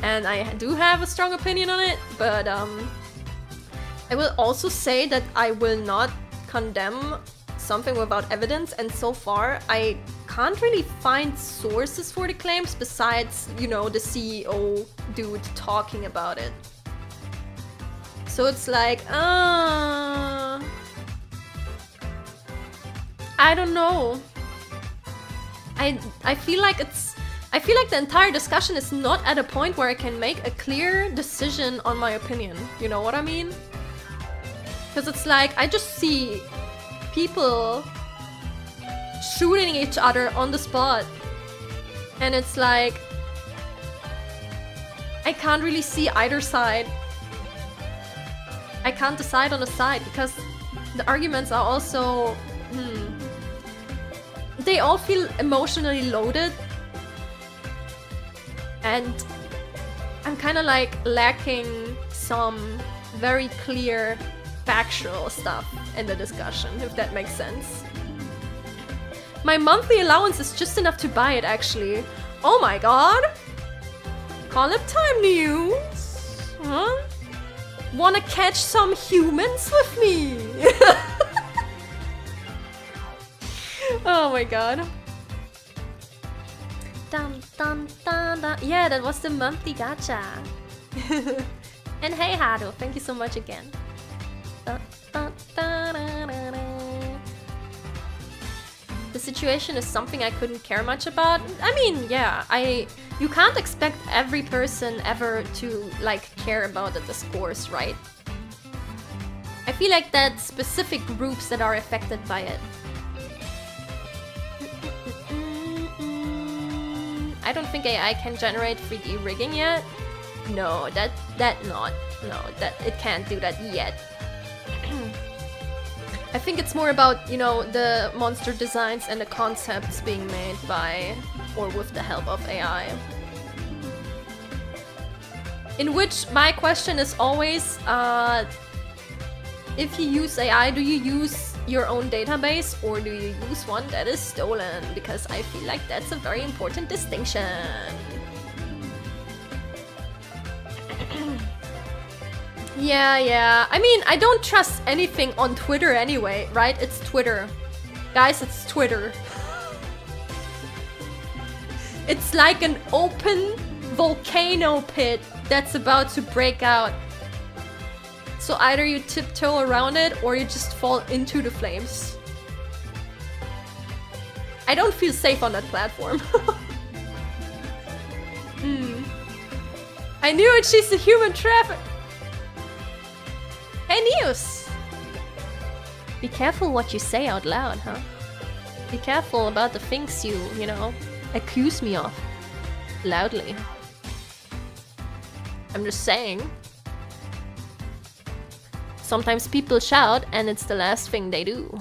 And I do have a strong opinion on it, but I will also say that I will not condemn something without evidence, and so far I can't really find sources for the claims besides, you know, the CEO dude talking about it. So it's like, I don't know. I feel like the entire discussion is not at a point where I can make a clear decision on my opinion. You know what I mean? Because it's like, I just see people shooting each other on the spot. And it's like, I can't really see either side. I can't decide on a side because the arguments are also, they all feel emotionally loaded. And I'm kind of like lacking some very clear factual stuff in the discussion, if that makes sense. My monthly allowance is just enough to buy it, actually. Oh my god! Call-up time, Nious! Huh? Wanna catch some humans with me? Oh my god. Dun, dun, dun, dun. Yeah, that was the monthly gacha. And hey Hado, thank you so much again. Dun, dun, dun, dun, dun, dun. The situation is something I couldn't care much about. I mean, yeah, you can't expect every person ever to like care about the scores, right? I feel like that specific groups that are affected by it. I don't think AI can generate 3D rigging yet. No, that it can't do that yet. I think it's more about, you know, the monster designs and the concepts being made by or with the help of AI. In which my question is always, if you use AI, do you use your own database or do you use one that is stolen? Because I feel like that's a very important distinction. Yeah. I mean, I don't trust anything on Twitter anyway, right? It's Twitter. Guys, it's Twitter. It's like an open volcano pit that's about to break out. So either you tiptoe around it or you just fall into the flames. I don't feel safe on that platform. I knew it, she's a human traffic. Hey Nious! Be careful what you say out loud, huh? Be careful about the things you know, accuse me of. Loudly. I'm just saying. Sometimes people shout and it's the last thing they do.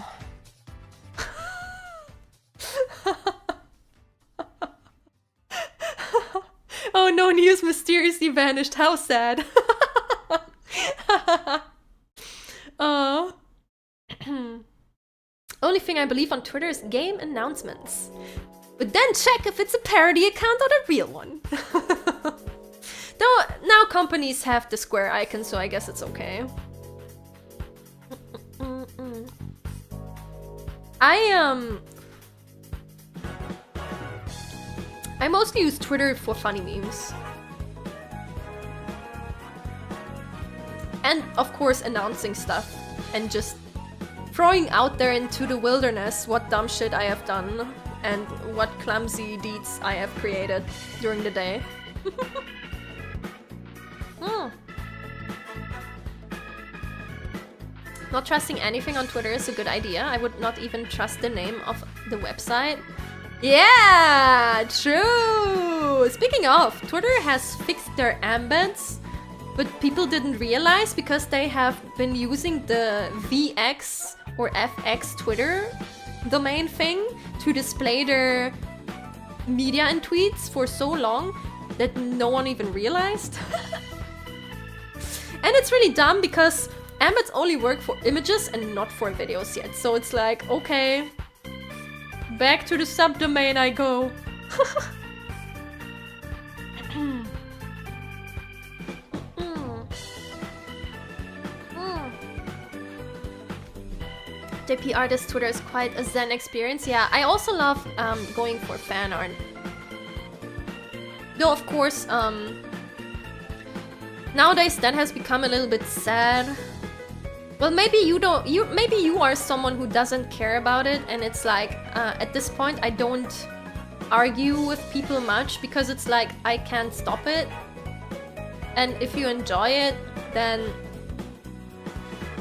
Oh no, Nious mysteriously vanished. How sad. Oh. Only thing I believe on Twitter is game announcements. But then check if it's a parody account or a real one. Though now companies have the square icon, so I guess it's okay. I mostly use Twitter for funny memes. And of course announcing stuff and just throwing out there into the wilderness what dumb shit I have done and what clumsy deeds I have created during the day. Not trusting anything on Twitter is a good idea. I would not even trust the name of the website. Yeah, true! Speaking of, Twitter has fixed their embeds, but people didn't realize because they have been using the VX or FX Twitter domain thing to display their media and tweets for so long that no one even realized. And it's really dumb because embeds only work for images and not for videos yet. So it's like, okay, back to the subdomain I go. JP artist Twitter is quite a zen experience. Yeah, I also love going for fan art. Though of course, nowadays that has become a little bit sad. Well, maybe you don't. Maybe you are someone who doesn't care about it, and it's like at this point I don't argue with people much because it's like I can't stop it. And if you enjoy it, then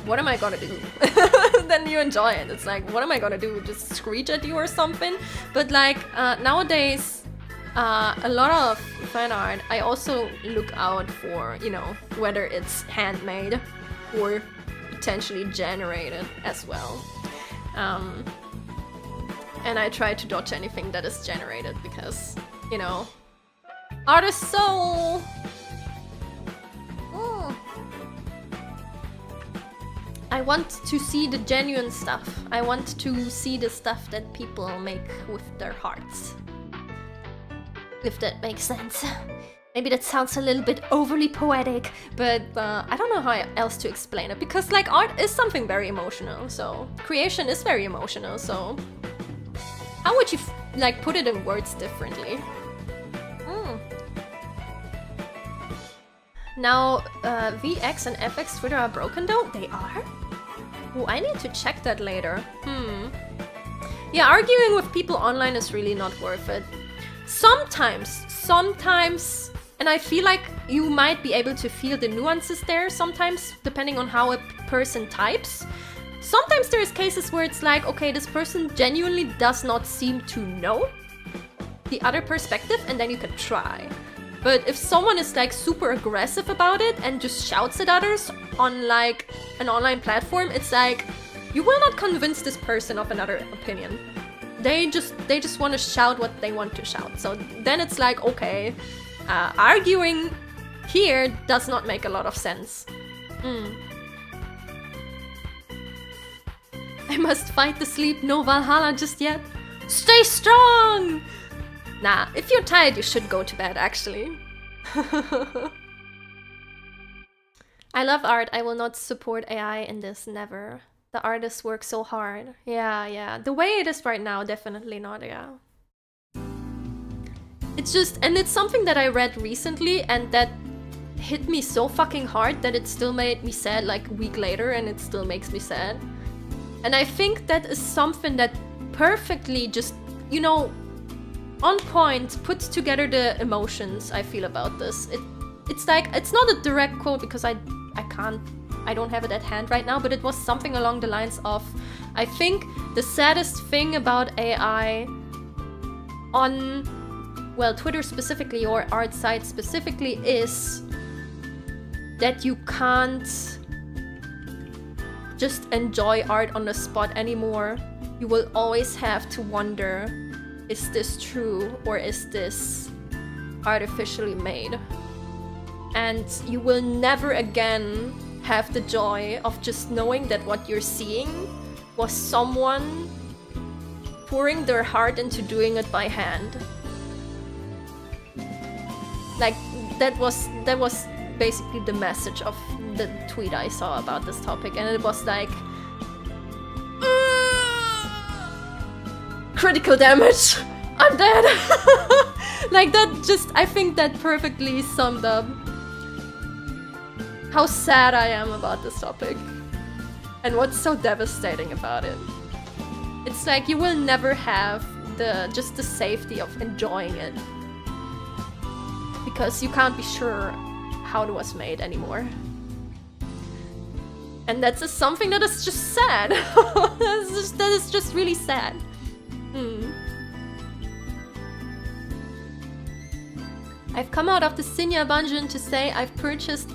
what am I gonna do? Then you enjoy it. It's like, what am I gonna do? Just screech at you or something? But like nowadays, a lot of fan art, I also look out for, you know, whether it's handmade or potentially generated as well. And I try to dodge anything that is generated because, you know, artist soul! I want to see the genuine stuff. I want to see the stuff that people make with their hearts. If that makes sense. Maybe that sounds a little bit overly poetic, but I don't know how else to explain it. Because like art is something very emotional, so creation is very emotional, so how would you like put it in words differently? Now, VX and FX Twitter are broken though? They are? Oh, I need to check that later. Yeah, arguing with people online is really not worth it. Sometimes, and I feel like you might be able to feel the nuances there sometimes, depending on how a person types. Sometimes there's cases where it's like, okay, this person genuinely does not seem to know the other perspective, and then you can try. But if someone is like super aggressive about it and just shouts at others on like an online platform, it's like you will not convince this person of another opinion. They just want to shout what they want to shout. So then it's like, okay, arguing here does not make a lot of sense. I must fight the sleep, no Valhalla just yet. Stay strong! Nah, if you're tired, you should go to bed, actually. I love art. I will not support AI in this, never. The artists work so hard. Yeah. The way it is right now, definitely not, yeah. It's just, and it's something that I read recently and that hit me so fucking hard that it still made me sad like a week later, and it still makes me sad. And I think that is something that perfectly just, you know, on point puts together the emotions I feel about this. It's like, it's not a direct quote because I don't have it at hand right now, but it was something along the lines of, I think the saddest thing about AI on, well, Twitter specifically or art sites specifically is that you can't just enjoy art on the spot anymore. You will always have to wonder, is this true or is this artificially made? And you will never again have the joy of just knowing that what you're seeing was someone pouring their heart into doing it by hand. Like, that was basically the message of the tweet I saw about this topic, and it was like, critical damage, I'm dead. Like, that just, I think that perfectly summed up how sad I am about this topic and what's so devastating about it. It's like you will never have just the safety of enjoying it because you can't be sure how it was made anymore. And that's just something that is just sad. That is just really sad. I've come out of the Cinnia dungeon to say I've purchased...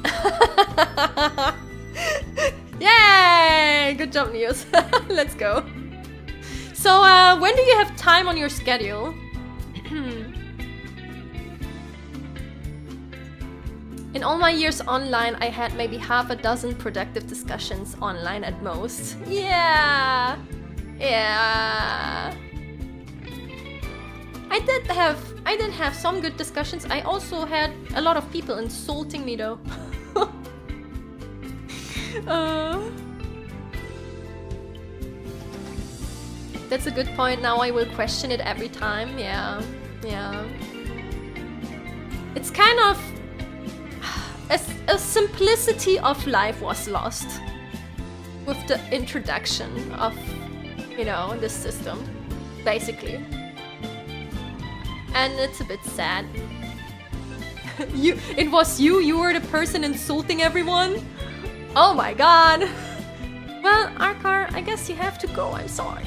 Yay! Good job, Nious. Let's go. So, when do you have time on your schedule? In all my years online, I had maybe half a dozen productive discussions online at most. Yeah! I did have some good discussions. I also had a lot of people insulting me though. That's a good point. Now I will question it every time. Yeah. It's kind of... A simplicity of life was lost with the introduction of, you know, this system, basically. And it's a bit sad. It was you were the person insulting everyone? Oh my god! Well, Arkar, I guess you have to go, I'm sorry.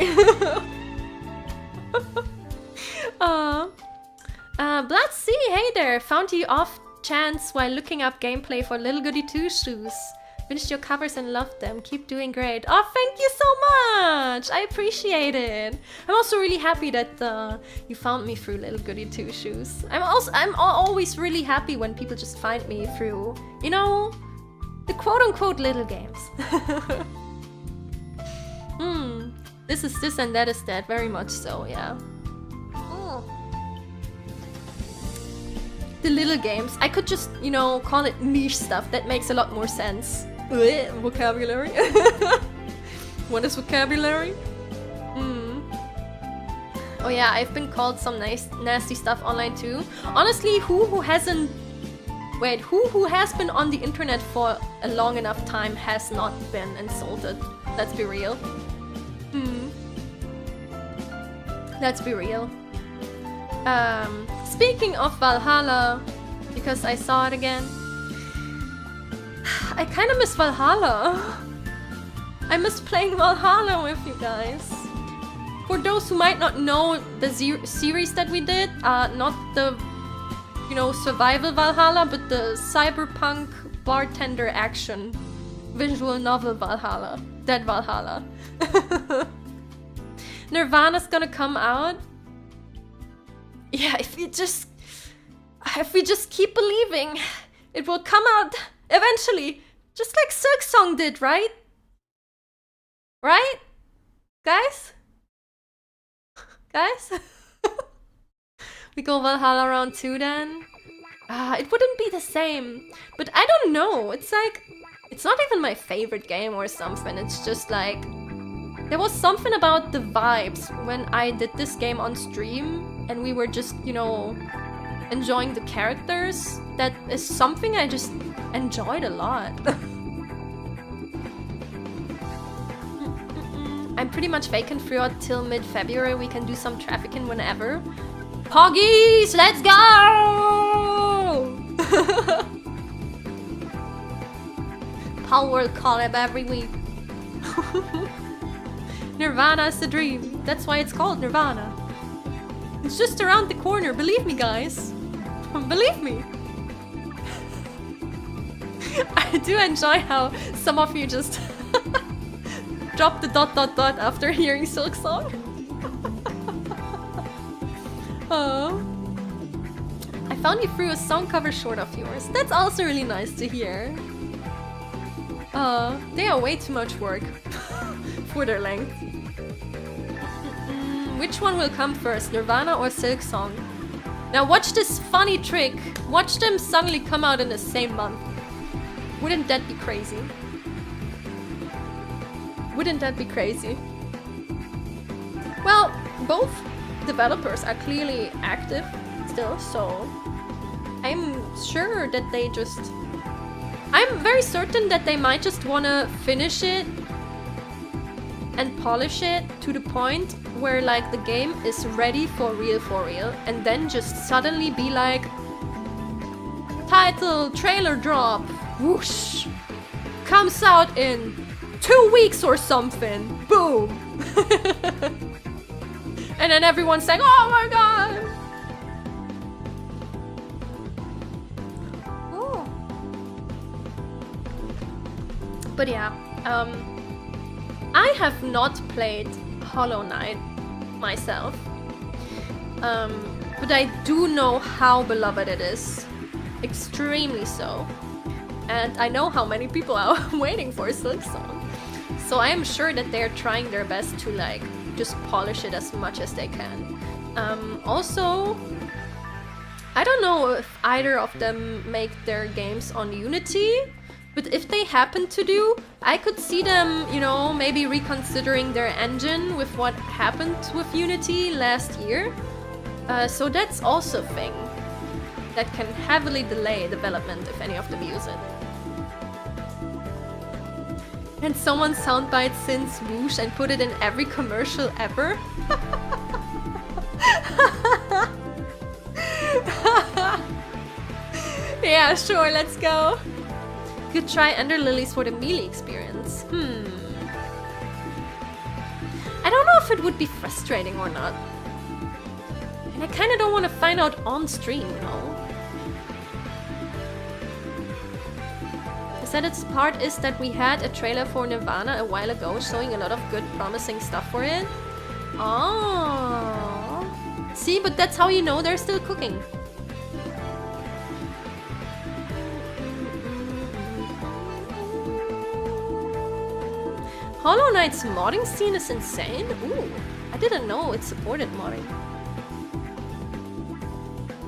Blood C, hey there! Found you off chance while looking up gameplay for Little Goody Two Shoes. Finished your covers and loved them. Keep doing great. Oh, thank you so much! I appreciate it. I'm also really happy that you found me through Little Goody Two Shoes. I'm always really happy when people just find me through, you know, the quote-unquote little games. This is this and that is that. Very much so, yeah. The little games. I could just, you know, call it niche stuff. That makes a lot more sense. Vocabulary. What is vocabulary? Oh yeah, I've been called some nice, nasty stuff online too. Honestly, who hasn't... Wait, who has been on the internet for a long enough time has not been insulted? Let's be real. Let's be real. Speaking of Valhalla, because I saw it again, I kind of miss Valhalla. I miss playing Valhalla with you guys. For those who might not know the series that we did, not the, you know, survival Valhalla, but the cyberpunk bartender action visual novel Valhalla. Dead Valhalla. Nirvana's gonna come out. Yeah, if we just keep believing, it will come out eventually, just like Silksong did, right? Right? Guys? Guys? We go Valhalla round 2 then? It wouldn't be the same. But I don't know. It's like... It's not even my favorite game or something. It's just like... There was something about the vibes when I did this game on stream. And we were just, you know... enjoying the characters. That is something I just enjoyed a lot. I'm pretty vacant vacant throughout till mid-February. We can do some trafficking whenever. Poggies, let's go! Palworld collab every week. Nirvana is the dream. That's why it's called Nirvana. It's just around the corner, believe me, guys. Believe me. I do enjoy how some of you just drop the ... after hearing Silk Song. Oh. I found you through a song cover short of yours. That's also really nice to hear. They are way too much work for their length. Which one will come first, Nirvana or Silk Song? Now watch this funny trick. Watch them suddenly come out in the same month. Wouldn't that be crazy? Wouldn't that be crazy? Well, both developers are clearly active still, so I'm sure that they just... I'm very certain that they might just wanna finish it and polish it to the point where like the game is ready for real, and then just suddenly be like, title, trailer drop, whoosh, comes out in 2 weeks or something, boom. And then everyone's saying, oh my god. Oh. But yeah, I have not played Hollow Knight myself, but I do know how beloved it is, extremely so, and I know how many people are waiting for Silk Song, so I am sure that they're trying their best to like just polish it as much as they can. Also, I don't know if either of them make their games on Unity, but if they happen to do, I could see them, you know, maybe reconsidering their engine with what happened with Unity last year. So that's also a thing that can heavily delay development if any of them use it. And someone soundbite since Whoosh and put it in every commercial ever? Yeah, sure, let's go. Could try Ender Lilies for the melee experience. I don't know if it would be frustrating or not. And I kinda don't want to find out on stream, you know? The saddest part is that we had a trailer for Nirvana a while ago showing a lot of good promising stuff for it. Oh. See, but that's how you know they're still cooking. Hollow Knight's modding scene is insane? Ooh, I didn't know it supported modding.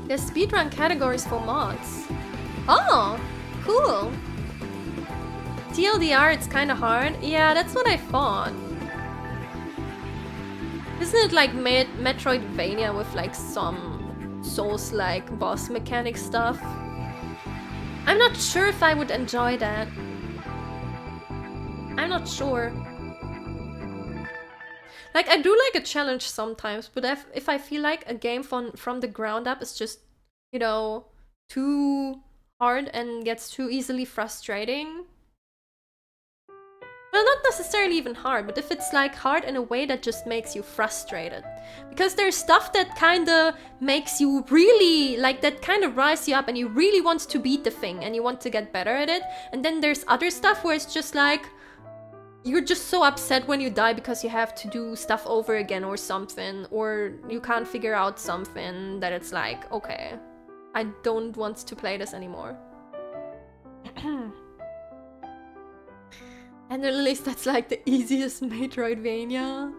There's speedrun categories for mods. Oh, cool. TLDR, it's kinda hard. Yeah, that's what I thought. Isn't it like Metroidvania with like some Souls-like boss mechanic stuff? I'm not sure if I would enjoy that. I'm not sure. Like, I do like a challenge sometimes, but if I feel like a game from the ground up is just, you know, too hard and gets too easily frustrating. Well, not necessarily even hard, but if it's like hard in a way that just makes you frustrated. Because there's stuff that kinda makes you really, like, that kind of rises you up and you really want to beat the thing and you want to get better at it. And then there's other stuff where it's just like, you're just so upset when you die because you have to do stuff over again or something, or you can't figure out something that it's like, okay, I don't want to play this anymore. And at least that's like the easiest Metroidvania.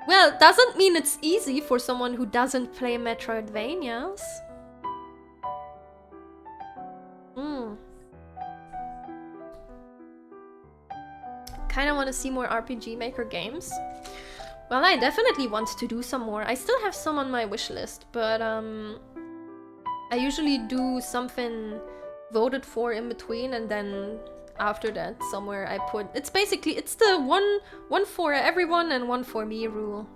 Well, doesn't mean it's easy for someone who doesn't play Metroidvanias. Kinda want to see more RPG Maker games. Well, I definitely want to do some more. I still have some on my wishlist, but I usually do something voted for in between, and then after that somewhere I put... It's basically, it's the one for everyone and one for me rule.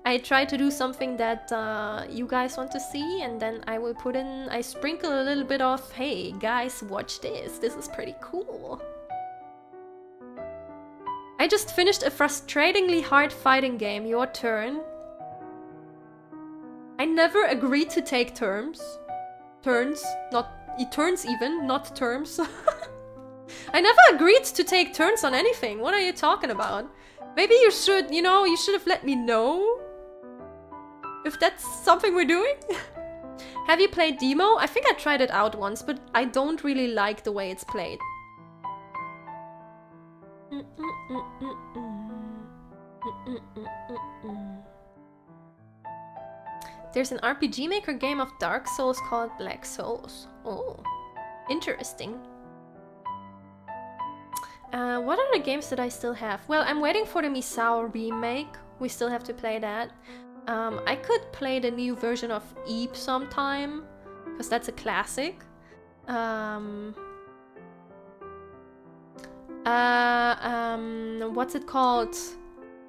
I try to do something that you guys want to see, and then I will put in... I sprinkle a little bit of, hey guys, watch this. This is pretty cool. I just finished a frustratingly hard fighting game. Your turn. I never agreed to take turns, not turns even, not terms. I never agreed to take turns on anything. What are you talking about? Maybe you should, you know, you should have let me know if that's something we're doing. Have you played Demo? I think I tried it out once, but I don't really like the way it's played. There's an RPG Maker game of Dark Souls called Black Souls. Oh, interesting. What other games did I still have? Well, I'm waiting for the Misao remake. We still have to play that. I could play the new version of Eve sometime, because that's a classic. What's it called?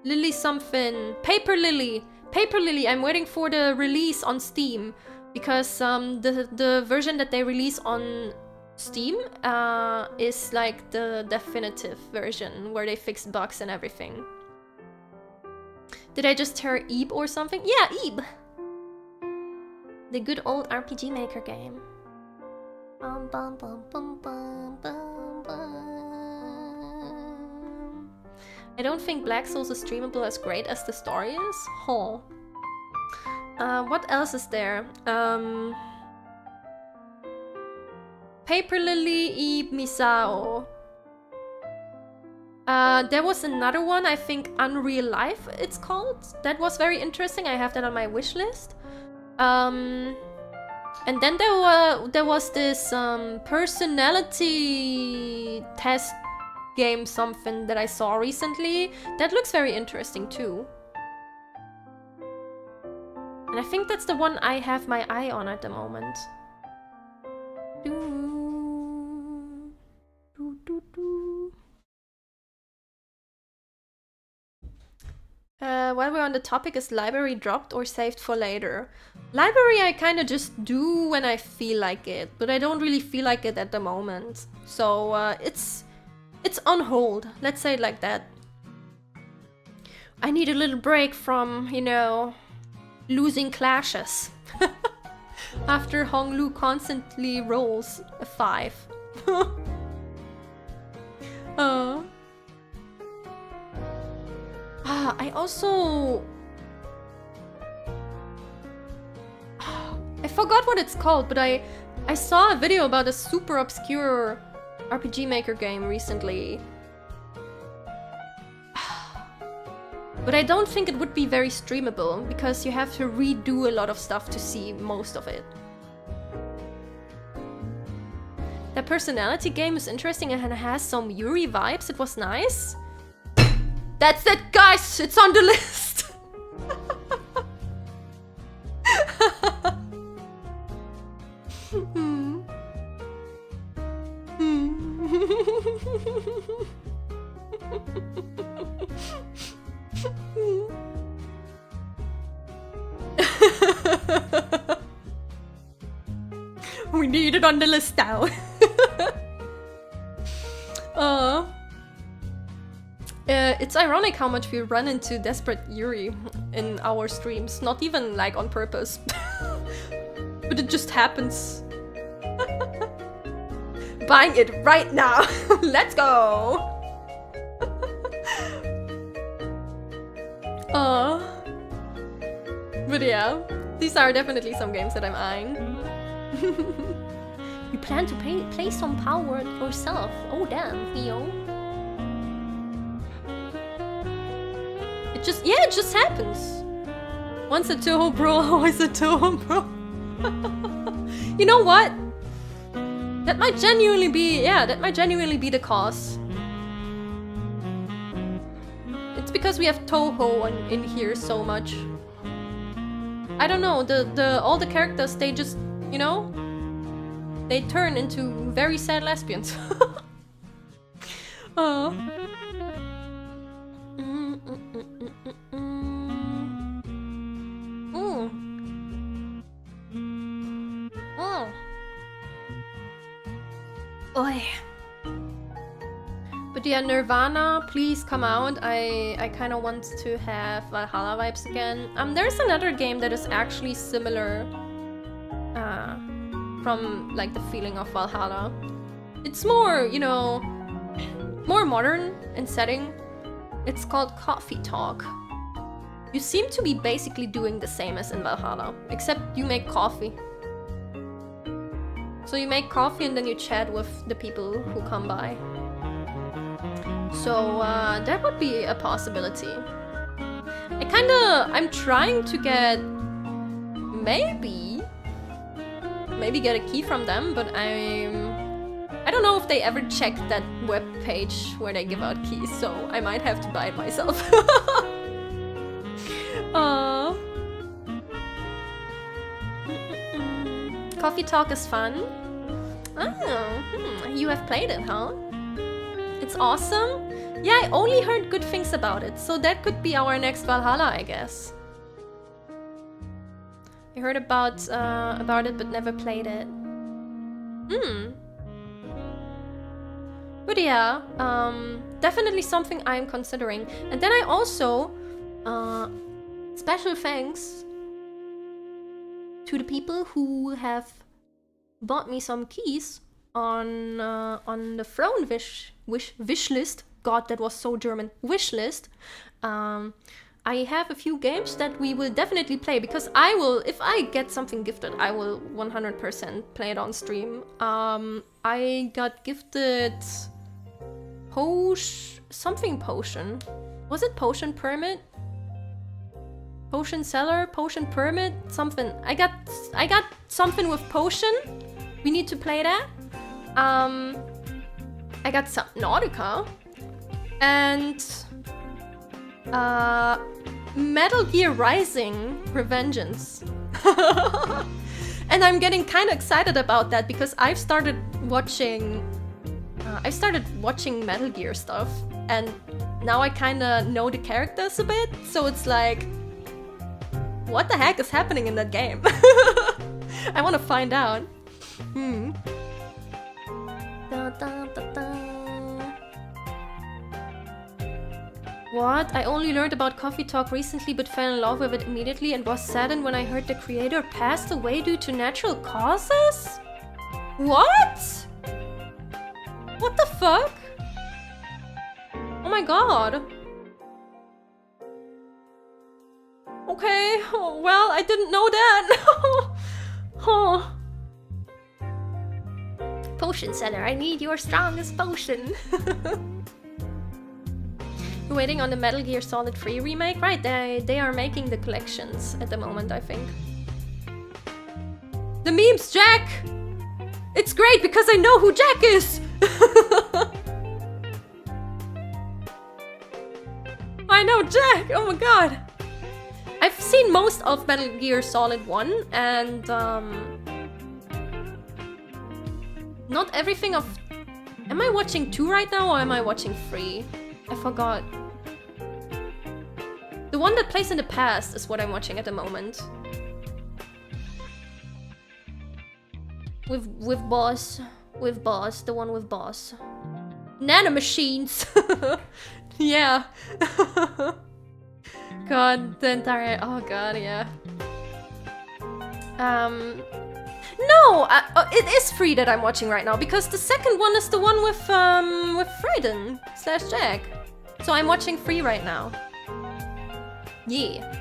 Lily something. Paper Lily. Paper Lily, I'm waiting for the release on Steam, because the version that they release on Steam is like the definitive version, where they fix bugs and everything. Did I just hear Ebe or something? Yeah, Ebe! The good old RPG Maker game. Bum, bum, bum, bum, bum, bum, bum. I don't think Black Souls is streamable as great as the story is. Huh. What else is there? Paper Lily, Eve, Misao. There was another one, I think Unreal Life it's called. That was very interesting. I have that on my wish list. And then there was this personality test game something that I saw recently. That looks very interesting too. And I think that's the one I have my eye on at the moment. While we're on the topic, is library dropped or saved for later? Library I kind of just do when I feel like it, but I don't really feel like it at the moment. So it's on hold, let's say it like that. I need a little break from, you know, losing clashes. After Hong Lu constantly rolls a 5. I also... I forgot what it's called, but I saw a video about a super obscure RPG Maker game recently. But I don't think it would be very streamable, because you have to redo a lot of stuff to see most of it. The personality game is interesting and has some Yuri vibes. It was nice. That's it, guys! It's on the list! We need it on the list now. It's ironic how much we run into Desperate Yuri in our streams. Not even like on purpose. But it just happens. Buying it right now. Let's go. But yeah, these are definitely some games that I'm eyeing. You plan to play some Palworld yourself? Oh damn, Theo. It just happens. Once a Toho bro, always a Toho bro. You know what? That might genuinely be, that might genuinely be the cause. It's because we have Toho in here so much. I don't know, all the characters, they just, you know, they turn into very sad lesbians. Oh. Oy. But yeah, Nirvana, please come out. I kind of want to have Valhalla vibes again. There's another game that is actually similar from like the feeling of Valhalla. It's more, you know, more modern in setting. It's called Coffee Talk. You seem to be basically doing the same as in Valhalla, except you make coffee. So you make coffee and then you chat with the people who come by. So that would be a possibility. I'm trying to get maybe get a key from them, but I don't know if they ever check that web page where they give out keys, so I might have to buy it myself. Coffee Talk is fun. Oh, you have played it, huh? It's awesome. Yeah, I only heard good things about it, so that could be our next Valhalla, I guess. I heard about it, but never played it. But yeah, definitely something I'm considering. And then I also, special thanks to the people who have bought me some keys on the Throne wish list. God, that was so German. Wish list. I have a few games that we will definitely play, because I will, if I get something gifted, I will 100% play it on stream. I got gifted something potion. Was it Potion Permit? Potion Seller? Potion Permit? Something. I got something with potion. We need to play that. I got some Nautica. And Metal Gear Rising Revengeance. And I'm getting kind of excited about that because I've started watching Metal Gear stuff, and now I kind of know the characters a bit, so it's like, what the heck is happening in that game? I want to find out. Da, da, da, da. What? I only learned about Coffee Talk recently, but fell in love with it immediately and was saddened when I heard the creator passed away due to natural causes? What? What the fuck? Oh my god. Okay, oh, well, I didn't know that. Oh. Potion seller, I need your strongest potion. You're waiting on the Metal Gear Solid 3 remake? Right, they are making the collections at the moment, I think. The memes, Jack! It's great because I know who Jack is! I know Jack! Oh my god! I've seen most of Metal Gear Solid 1 and not everything of... Am I watching 2 right now or am I watching 3? I forgot. The one that plays in the past is what I'm watching at the moment. With Boss. With Boss. The one with Boss. Nanomachines! Yeah. God, the entire... Oh god, yeah. No! It is 3 that I'm watching right now, because the second one is the one with Freyden / Jack. So I'm watching 3 right now. Yeah.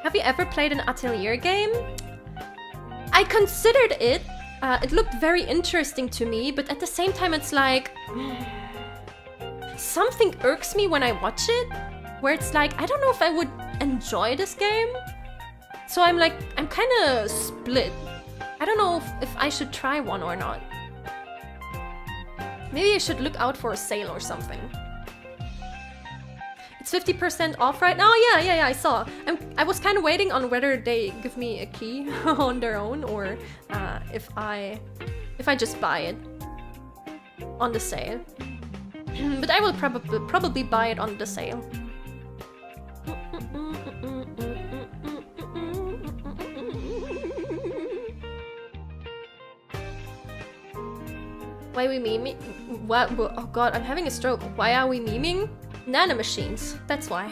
Have you ever played an Atelier game? I considered it. It looked very interesting to me, but at the same time it's like... something irks me when I watch it. where it's like, I don't know if I would enjoy this game. So I'm kind of split. I don't know if I should try one or not. Maybe I should look out for a sale or something. It's 50% off right now? Yeah, I saw. I was kind of waiting on whether they give me a key on their own or if I just buy it on the sale. But I will probably buy it on the sale. Why are we memeing? What? Oh god, I'm having a stroke. Why are we memeing? Nanomachines. That's why.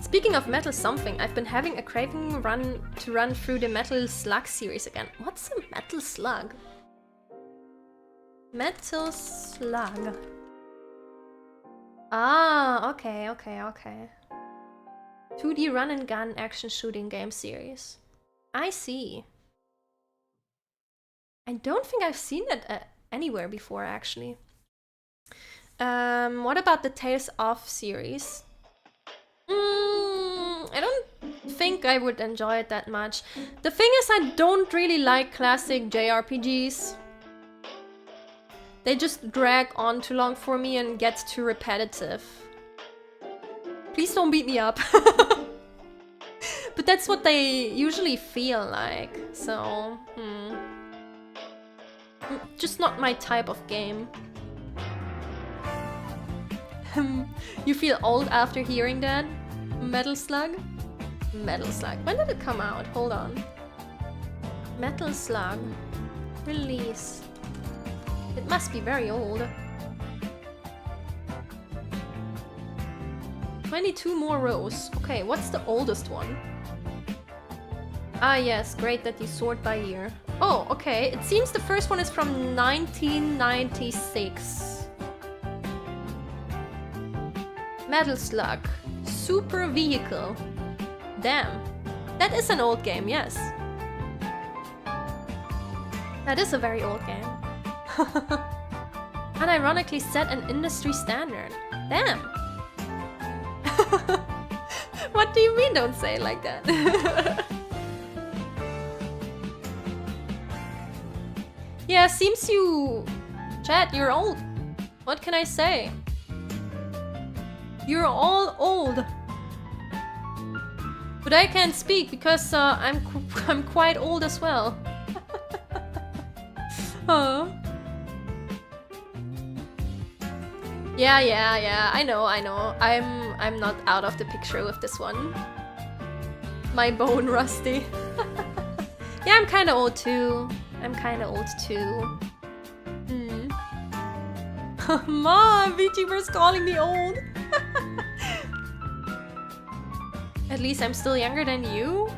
Speaking of Metal something, I've been having a craving to run through the Metal Slug series again. What's a Metal Slug? Metal Slug. Ah, okay. 2D run and gun action shooting game series. I see. I don't think I've seen it anywhere before, actually. What about the Tales of series? I don't think I would enjoy it that much. The thing is, I don't really like classic JRPGs. They just drag on too long for me and get too repetitive. Please don't beat me up. But that's what they usually feel like, so... Just not my type of game. You feel old after hearing that? Metal Slug? Metal Slug. When did it come out? Hold on. Metal Slug. Release. It must be very old. 22 more rows. Okay, what's the oldest one? Ah yes, great that you sort by year. Oh, okay. It seems the first one is from 1996. Metal Slug. Super Vehicle. Damn. That is an old game, yes. That is a very old game. Unironically set an industry standard. Damn. What do you mean don't say it like that? Yeah, seems you... Chat, you're old. What can I say? You're all old. But I can't speak because I'm quite old as well. Oh. Yeah. I know. I'm not out of the picture with this one. My bone rusty. Yeah, I'm kind of old too. Mom, VTuber's calling me old. At least I'm still younger than you.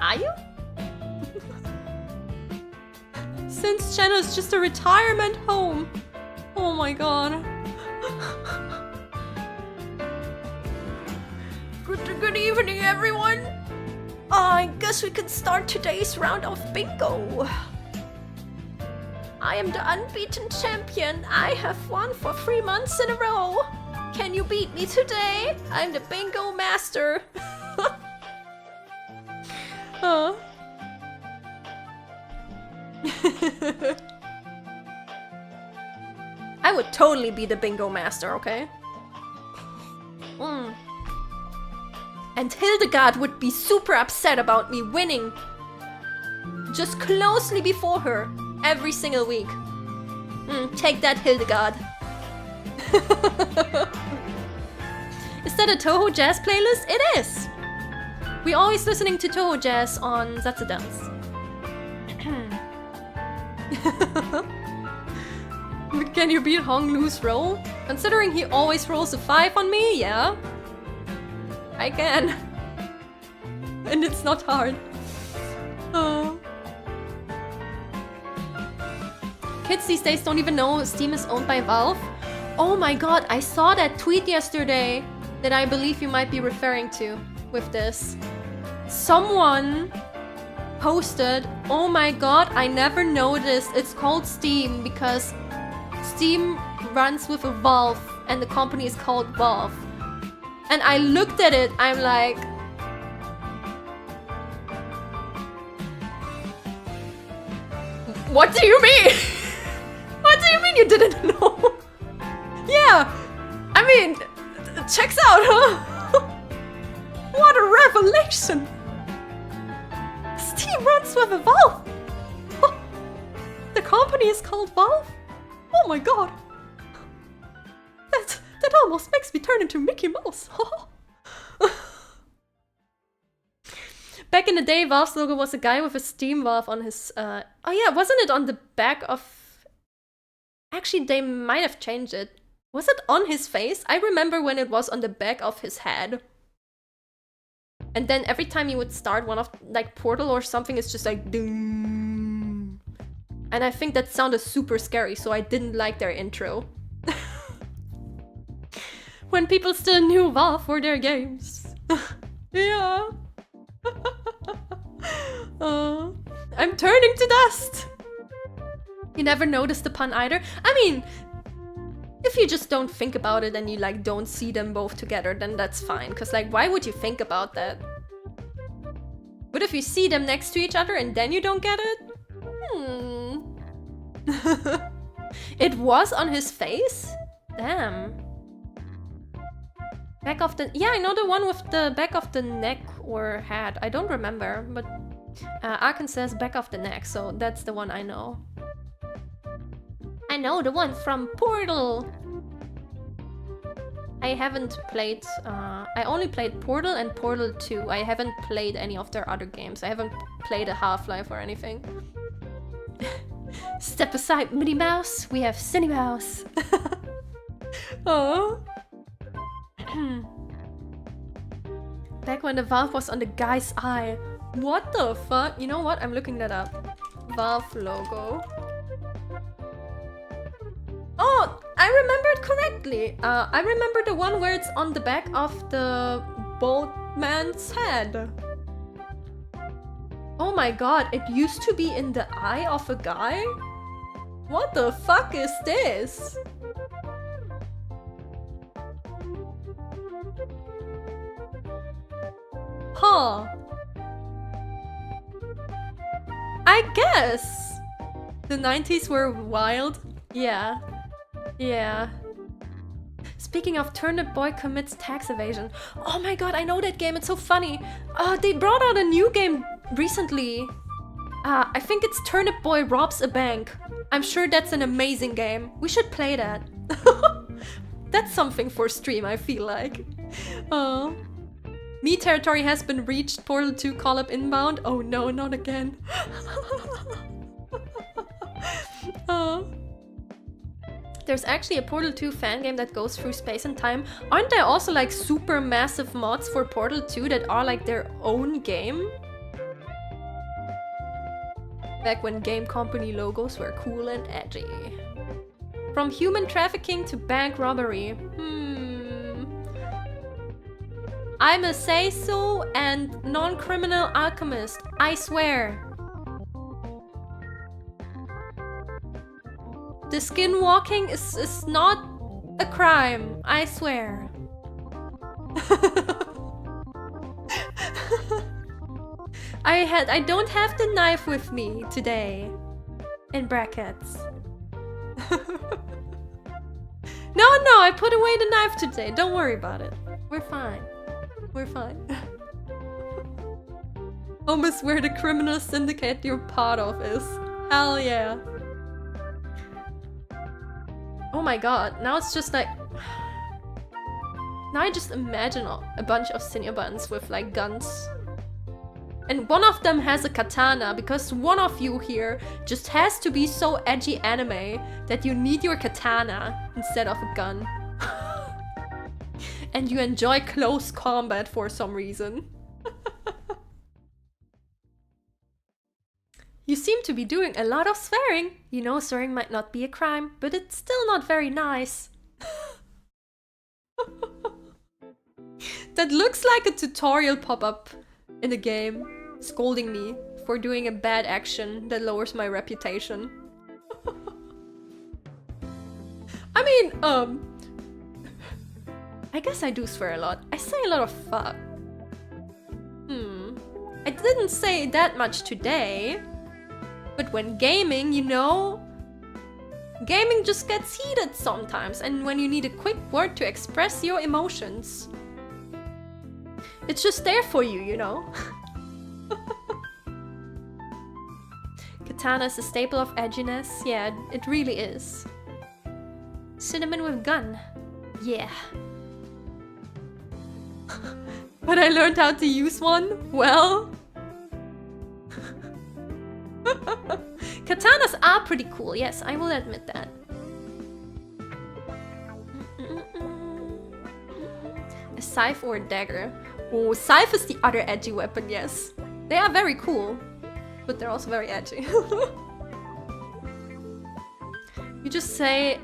Are you? Since channel is just a retirement home. Oh my god. Good evening, everyone. I guess we could start today's round of bingo. I am the unbeaten champion. I have won for 3 months in a row. Can you beat me today? I'm the bingo master. Oh. I would totally be the bingo master, okay? And Hildegard would be super upset about me winning just closely before her every single week. Take that, Hildegard. Is that a Toho Jazz playlist? It is! We're always listening to Toho Jazz on ZATSUDANs. Can you beat Hong Lu's roll? Considering he always rolls a 5 on me, yeah. I can. And it's not hard. Oh. Kids these days don't even know Steam is owned by Valve. Oh my god, I saw that tweet yesterday that I believe you might be referring to with this. Someone posted, oh my god, I never noticed it's called Steam because Steam runs with a Valve and the company is called Valve. And I looked at it, I'm like... What do you mean? What do you mean you didn't know? Yeah, I mean, checks out, huh? What a revelation! Steam runs with a Valve! The company is called Valve? Oh my god! That almost makes me turn into Mickey Mouse! Back in the day, Valve's logo was a guy with a Steam Valve on his... Oh yeah, wasn't it on the back of... Actually, they might have changed it. Was it on his face? I remember when it was on the back of his head. And then every time you would start one of, like, Portal or something, it's just like... Doom. And I think that sounded super scary, so I didn't like their intro. When people still knew Valve for their games. Yeah. I'm turning to dust! You never noticed the pun either? I mean, if you just don't think about it and you like don't see them both together, then that's fine. Cause like, why would you think about that? But if you see them next to each other and then you don't get it? It was on his face? Damn. Back of the... Yeah, I know the one with the back of the neck or head. I don't remember, but Arkan says back of the neck, so that's the one I know. I know the one from Portal! I haven't played... I only played Portal and Portal 2. I haven't played any of their other games. I haven't played a Half-Life or anything. Step aside, Minnie Mouse. We have Cinnie Mouse. Oh. Back when the Valve was on the guy's eye. What the fuck? You know what? I'm looking that up. Valve logo. Oh, I remembered correctly. I remember the one where it's on the back of the bald man's head. Oh my god, it used to be in the eye of a guy? What the fuck is this? Huh. I guess. The 90s were wild. Yeah. Yeah. Speaking of Turnip Boy commits tax evasion. Oh my god, I know that game. It's so funny. They brought out a new game recently. I think it's Turnip Boy robs a bank. I'm sure that's an amazing game. We should play that. That's something for stream, I feel like. Me territory has been reached. Portal 2 call-up inbound. Oh no, not again. There's actually a Portal 2 fan game that goes through space and time. Aren't there also like super massive mods for Portal 2 that are like their own game? Back when game company logos were cool and edgy. From human trafficking to bank robbery. I'm a say-so and non-criminal alchemist, I swear. The skinwalking is not a crime, I swear. I don't have the knife with me today. In brackets. No, I put away the knife today. Don't worry about it. We're fine. We're fine. Almost where the criminal syndicate you're part of is. Hell yeah. Oh my god, now it's just like... Now I just imagine a bunch of Cinnia buttons with like guns. And one of them has a katana, because one of you here just has to be so edgy anime that you need your katana instead of a gun. And you enjoy close combat for some reason. You seem to be doing a lot of swearing. You know, swearing might not be a crime, but it's still not very nice. That looks like a tutorial pop-up in the game, scolding me for doing a bad action that lowers my reputation. I mean, I guess I do swear a lot. I say a lot of fuck. I didn't say that much today. But when gaming, you know, gaming just gets heated sometimes, and when you need a quick word to express your emotions, it's just there for you, you know? Katana is a staple of edginess. Yeah, it really is. Cinnamon with gun. Yeah. But I learned how to use one? Well... Katanas are pretty cool, yes, I will admit that. A scythe or a dagger? Oh, scythe is the other edgy weapon, yes. They are very cool, but they're also very edgy. You just say,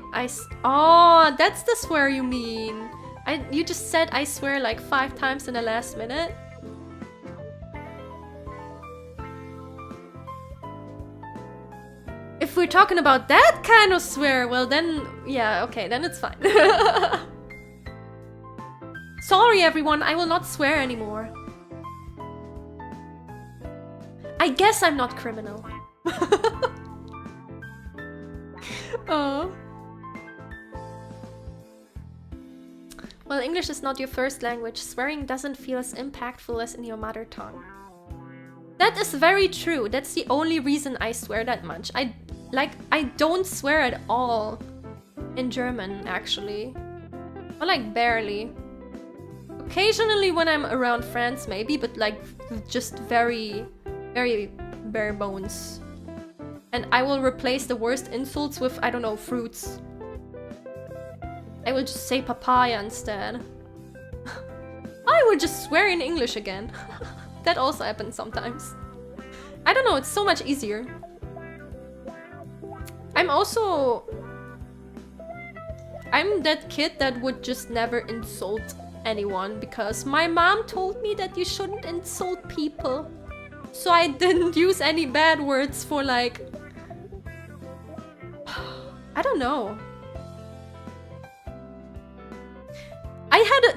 oh, that's the swear you mean. You just said I swear like 5 times in the last minute. If we're talking about that kind of swear, well then, yeah, okay, then it's fine. Sorry everyone, I will not swear anymore. I guess I'm not criminal. Oh. Well, English is not your first language. Swearing doesn't feel as impactful as in your mother tongue. That is very true. That's the only reason I swear that much. I don't swear at all in German, actually. Or like barely. Occasionally when I'm around friends, maybe, but like just very, very bare bones. And I will replace the worst insults with, I don't know, fruits. I will just say papaya instead. I will just swear in English again. That also happens sometimes. I don't know, it's so much easier. I'm that kid that would just never insult anyone because my mom told me that you shouldn't insult people. So I didn't use any bad words for like... I don't know.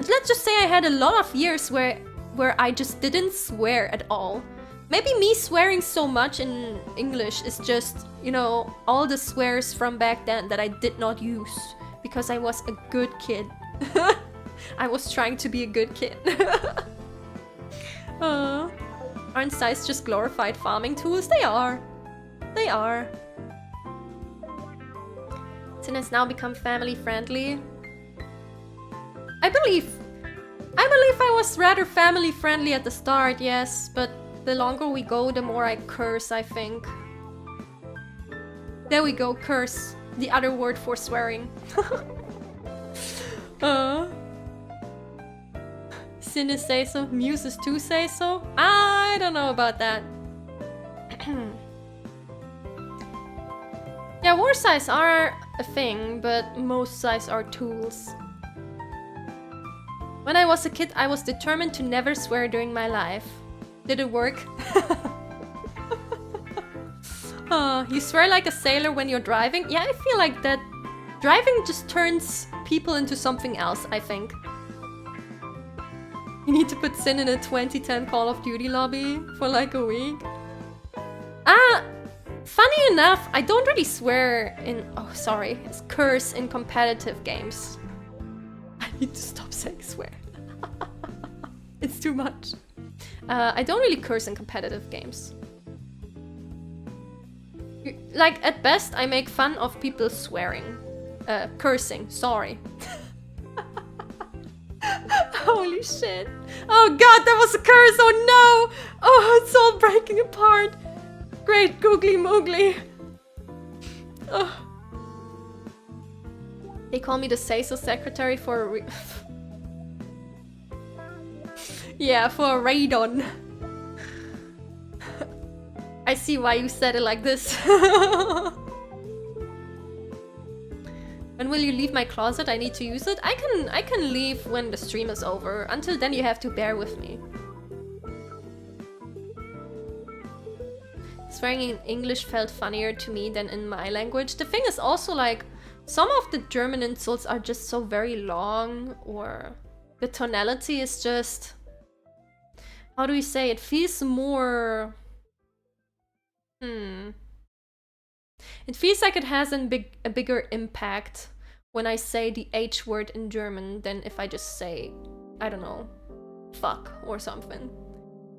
Let's just say I had a lot of years where I just didn't swear at all. Maybe me swearing so much in English is just, you know, all the swears from back then that I did not use because I was a good kid. I was trying to be a good kid. Aren't scythes just glorified farming tools? They are. They are. Sin has now become family friendly. I believe I was rather family friendly at the start, yes, but the longer we go, the more I curse, I think. There we go, curse. The other word for swearing. Sin is say so, muses too say so. I don't know about that. Yeah, war scythes are a thing, but most scythes are tools. When I was a kid, I was determined to never swear during my life. Did it work? You swear like a sailor when you're driving? Yeah, I feel like that driving just turns people into something else, I think. You need to put Sin in a 2010 Call of Duty lobby for like a week. Funny enough, I don't really swear in... Oh, sorry. It's curse in competitive games. I need to stop saying swear. It's too much. I don't really curse in competitive games. Like, at best, I make fun of people swearing. Cursing, sorry. Holy shit. Oh god, that was a curse, oh no! Oh, it's all breaking apart. Great googly moogly. Oh. They call me the say-so secretary for a yeah, for a radon. I see why you said it like this. When will you leave my closet? I need to use it. I can leave when the stream is over. Until then you have to bear with me. swearing in English felt funnier to me than in my language. The thing is also like, some of the German insults are just so very long, or the tonality is just... How do we say? It feels more... It feels like it has a bigger impact when I say the H word in German than if I just say, I don't know, fuck or something.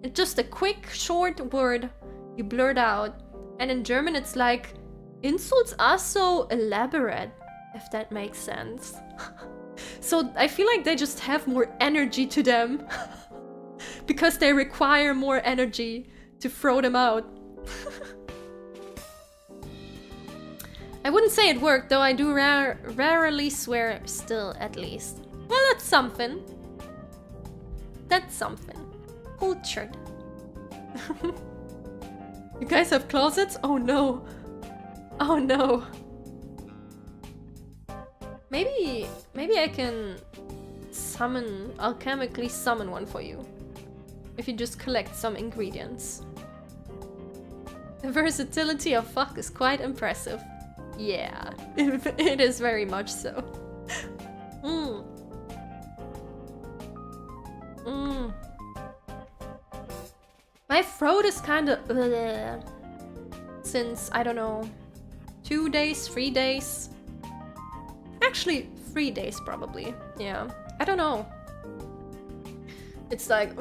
It's just a quick, short word you blurt out. And in German it's like, insults are so elaborate, if that makes sense. So I feel like they just have more energy to them. Because they require more energy to throw them out. I wouldn't say it worked, though I do rarely swear still, at least. Well, that's something. That's something. Cultured. You guys have closets? Oh no. Oh no. Maybe I can alchemically summon one for you. If you just collect some ingredients. The versatility of fuck is quite impressive. Yeah, it is very much so. My throat is kind of since, I don't know, 2 days, 3 days. Actually, 3 days probably. Yeah, I don't know. It's like,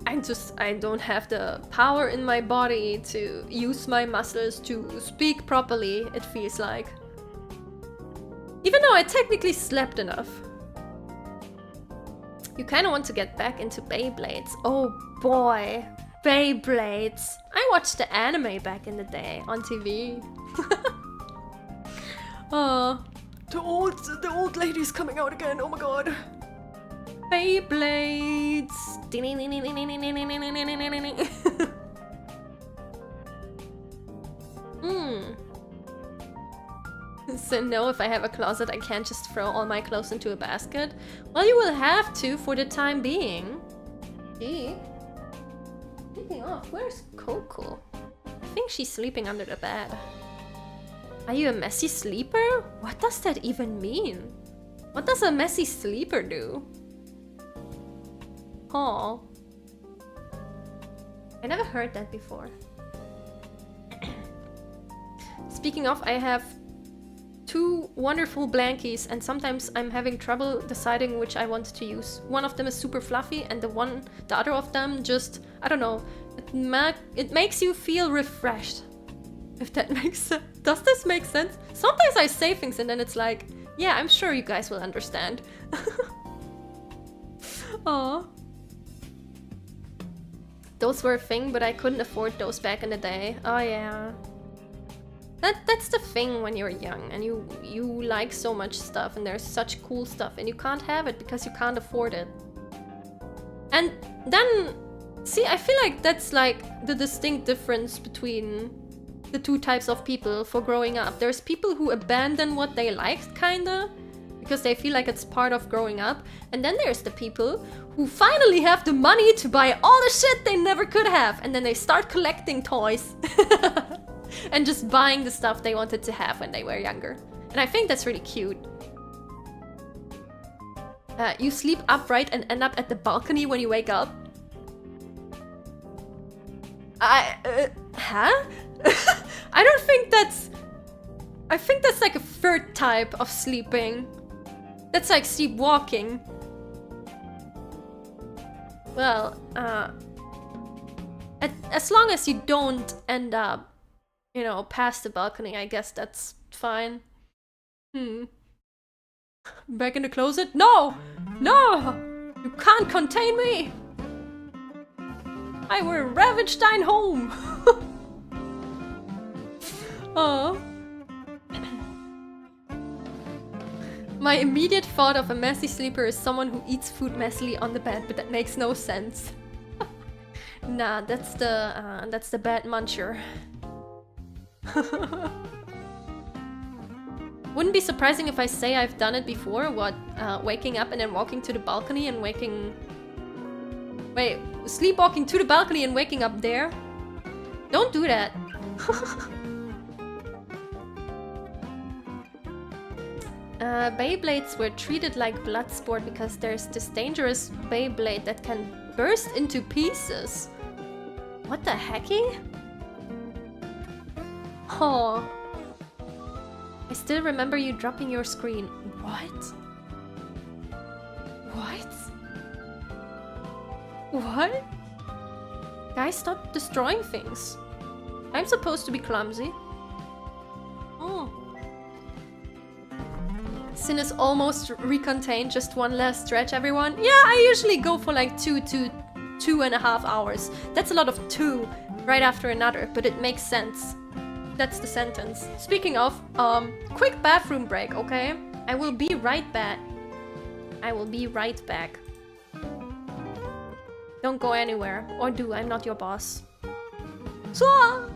I don't have the power in my body to use my muscles to speak properly, it feels like. Even though I technically slept enough. You kind of want to get back into Beyblades. Oh boy, Beyblades. I watched the anime back in the day on TV. The old lady's coming out again, oh my god. Beyblades. So no, if I have a closet, I can't just throw all my clothes into a basket. Well, you will have to for the time being. Gee. Sleeping off. Where's Coco? I think she's sleeping under the bed. Are you a messy sleeper? What does that even mean? What does a messy sleeper do? Oh. I never heard that before. Speaking of, I have 2 wonderful blankies and sometimes I'm having trouble deciding which I want to use. One of them is super fluffy and the other of them just, I don't know, it makes you feel refreshed. If that makes sense. Does this make sense? Sometimes I say things and then it's like, yeah, I'm sure you guys will understand. Aww. Those were a thing, but I couldn't afford those back in the day. Oh yeah. That's the thing when you're young and you like so much stuff and there's such cool stuff and you can't have it because you can't afford it. And then, see, I feel like that's like the distinct difference between the 2 types of people for growing up. There's people who abandon what they liked, kinda, because they feel like it's part of growing up. And then there's the people who finally have the money to buy all the shit they never could have. And then they start collecting toys. And just buying the stuff they wanted to have when they were younger. And I think that's really cute. You sleep upright and end up at the balcony when you wake up? Huh? I don't think that's... I think that's like a 3rd type of sleeping. That's like sleepwalking. Well, as long as you don't end up, you know, past the balcony, I guess that's fine. Back in the closet? No! No! You can't contain me! I will ravage thine home! Oh. My immediate thought of a messy sleeper is someone who eats food messily on the bed, but that makes no sense. Nah, that's the bad muncher. Wouldn't be surprising if I say I've done it before. What? Waking up and then walking to the balcony and waking... Wait, sleepwalking to the balcony and waking up there? Don't do that. Beyblades were treated like blood sport because there's this dangerous Beyblade that can burst into pieces. What the hecky? Oh. I still remember you dropping your screen. What? What? What? Guys, stop destroying things. I'm supposed to be clumsy. Oh. Sin is almost recontained, just one last stretch, everyone. Yeah, I usually go for like 2.5 hours. That's a lot of 2 right after another, but it makes sense. That's the sentence. Speaking of, quick bathroom break, okay? I will be right back. I will be right back. Don't go anywhere. Or do, I'm not your boss. So.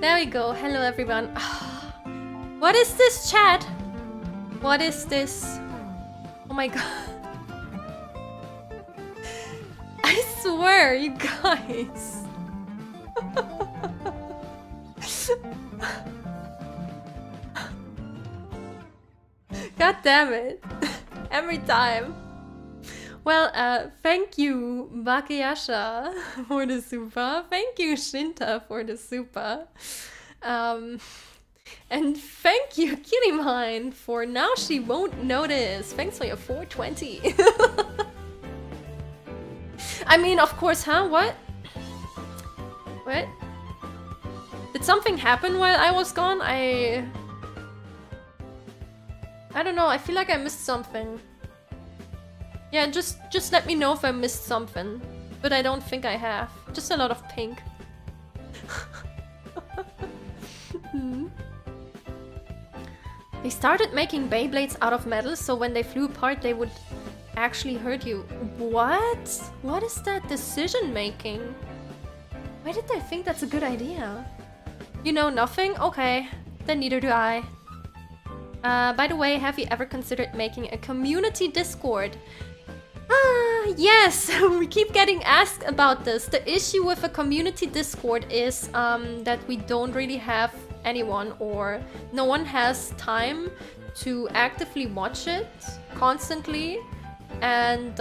There we go. Hello, everyone. What is this, chat? What is this? Oh my god. I swear, you guys. God damn it. Every time. Well, thank you, Backseating, for the super. Thank you, Shinta, for the super. And thank you, Kirimine, for now she won't notice. Thanks for your 420. I mean, of course, huh? What? What? Did something happen while I was gone? I don't know. I feel like I missed something. Yeah, just let me know if I missed something. But I don't think I have. Just a lot of pink. They started making Beyblades out of metal, so when they flew apart they would actually hurt you. What? What is that decision making? Why did they think that's a good idea? You know nothing? Okay, then neither do I. By the way, have you ever considered making a community Discord? Yes, we keep getting asked about this. The issue with a community Discord is that we don't really have anyone, or no one has time to actively watch it constantly. And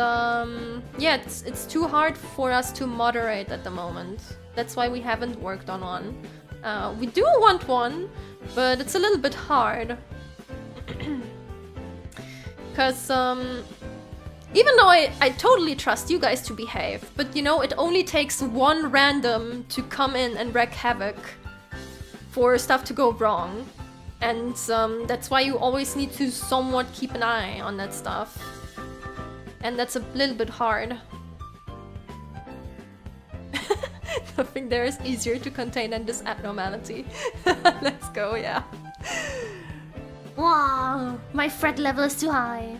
yeah, it's too hard for us to moderate at the moment. That's why we haven't worked on one. We do want one, but it's a little bit hard. Because even though I totally trust you guys to behave, but you know, it only takes one random to come in and wreak havoc for stuff to go wrong. And that's why you always need to somewhat keep an eye on that stuff. And that's a little bit hard. Nothing there is easier to contain than this abnormality. Let's go, yeah. Wow, my threat level is too high.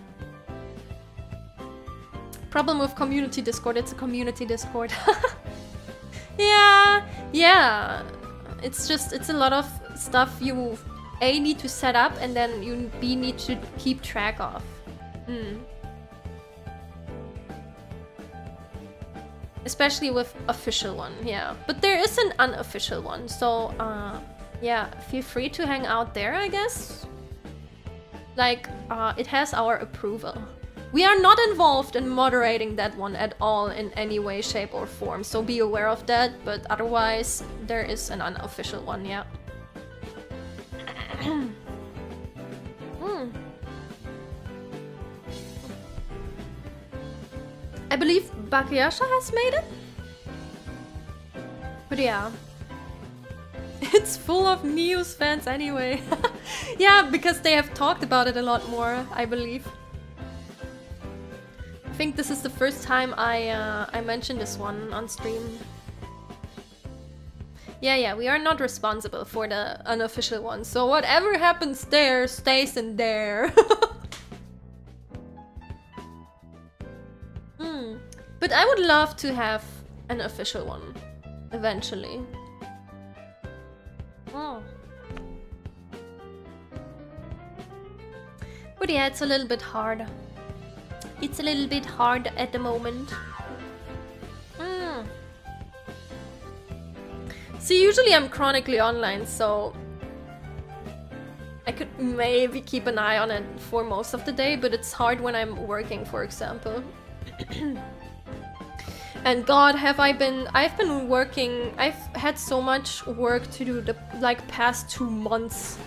Problem with community Discord, it's a community Discord. Yeah. It's a lot of stuff you A, need to set up, and then you B, need to keep track of. Especially with official one, yeah. But there is an unofficial one, so yeah, feel free to hang out there, I guess. Like, it has our approval. We are not involved in moderating that one at all in any way, shape, or form, so be aware of that, but otherwise, there is an unofficial one, yeah. I believe Backseating has made it? But yeah. It's full of Nious fans anyway. Yeah, because they have talked about it a lot more, I believe. I think this is the first time I mentioned this one on stream. Yeah, we are not responsible for the unofficial one, so whatever happens there stays in there. But I would love to have an official one, eventually. But yeah, it's a little bit hard. It's a little bit hard at the moment. See, usually I'm chronically online, so I could maybe keep an eye on it for most of the day, but it's hard when I'm working, for example. And God, I've been working, I've had so much work to do the past 2 months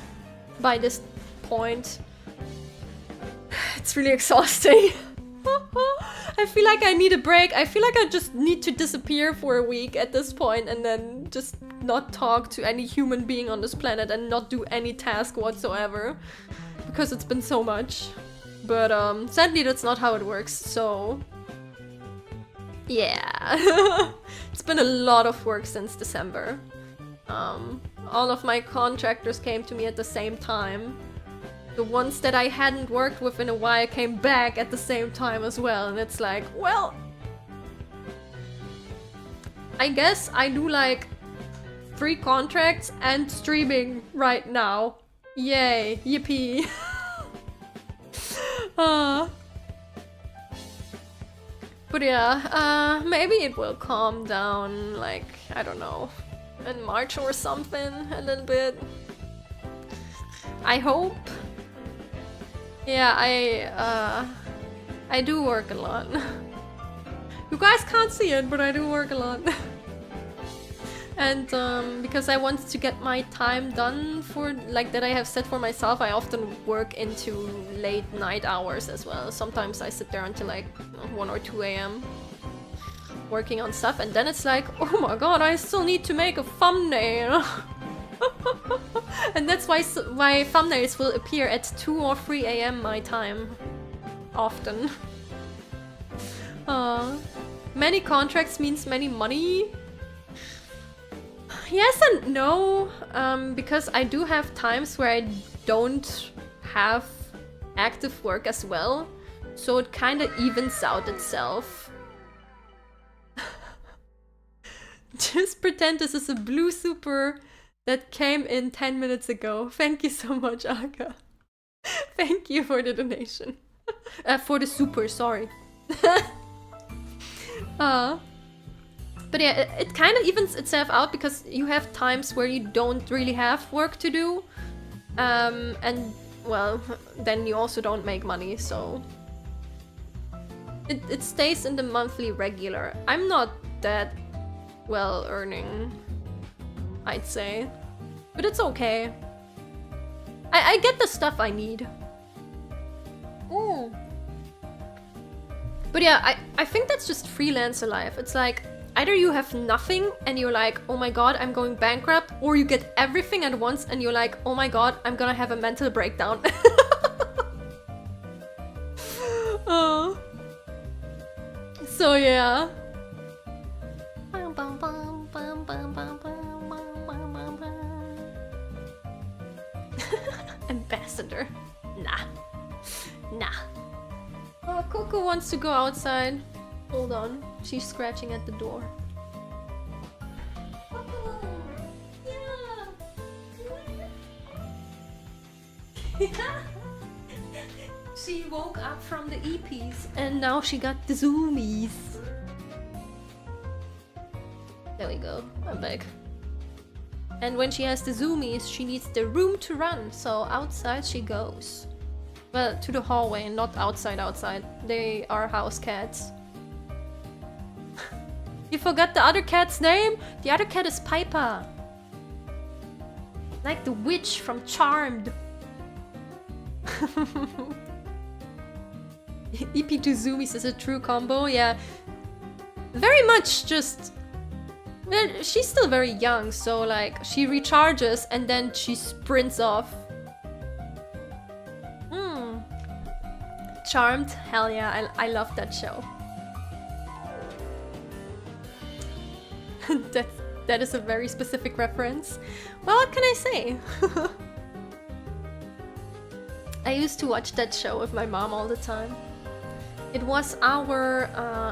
by this point. It's really exhausting. I feel like I need a break. I feel like I just need to disappear for a week at this point and then just not talk to any human being on this planet and not do any task whatsoever. Because it's been so much. But sadly that's not how it works, so... Yeah. It's been a lot of work since December. All of my contractors came to me at the same time. The ones that I hadn't worked with in a while came back at the same time as well, and it's like, well... I guess I do like 3 contracts and streaming right now. Yay, yippee. But yeah, maybe it will calm down, like, I don't know, in March or something, a little bit. I hope. Yeah, I do work a lot. You guys can't see it, but I do work a lot. And because I want to get my time done for, like, that I have set for myself, I often work into late night hours as well. Sometimes I sit there until like 1 or 2 a.m. working on stuff, and then it's like, oh my god, I still need to make a thumbnail. And that's why thumbnails will appear at 2 or 3 a.m. my time. Often. Many contracts means many money. Yes and no, because I do have times where I don't have active work as well, so it kind of evens out itself. Just pretend this is a blue super that came in 10 minutes ago. Thank you so much, Aka. Thank you for the donation. For the super, sorry. But yeah, it kind of evens itself out because you have times where you don't really have work to do. And, well, then you also don't make money, so... It stays in the monthly regular. I'm not that well earning, I'd say. But it's okay. I get the stuff I need. But yeah, I think that's just freelancer life. It's like, either you have nothing and you're like, oh my god, I'm going bankrupt, or you get everything at once and you're like, oh my god, I'm gonna have a mental breakdown. Oh. So yeah. Ambassador. Nah. Nah. Oh, Coco wants to go outside. Hold on. She's scratching at the door. Yeah. She woke up from the EPs and now she got the zoomies. There we go. I'm back. And when she has the zoomies, she needs the room to run, so outside she goes. Well, to the hallway, not outside. They are house cats. You forgot the other cat's name? The other cat is Piper. Like the witch from Charmed. EP to zoomies is a true combo, yeah. Very much just... Well, she's still very young, so like, she recharges and then she sprints off. Charmed? Hell yeah, I love that show. That is a very specific reference. Well, what can I say? I used to watch that show with my mom all the time. It was our,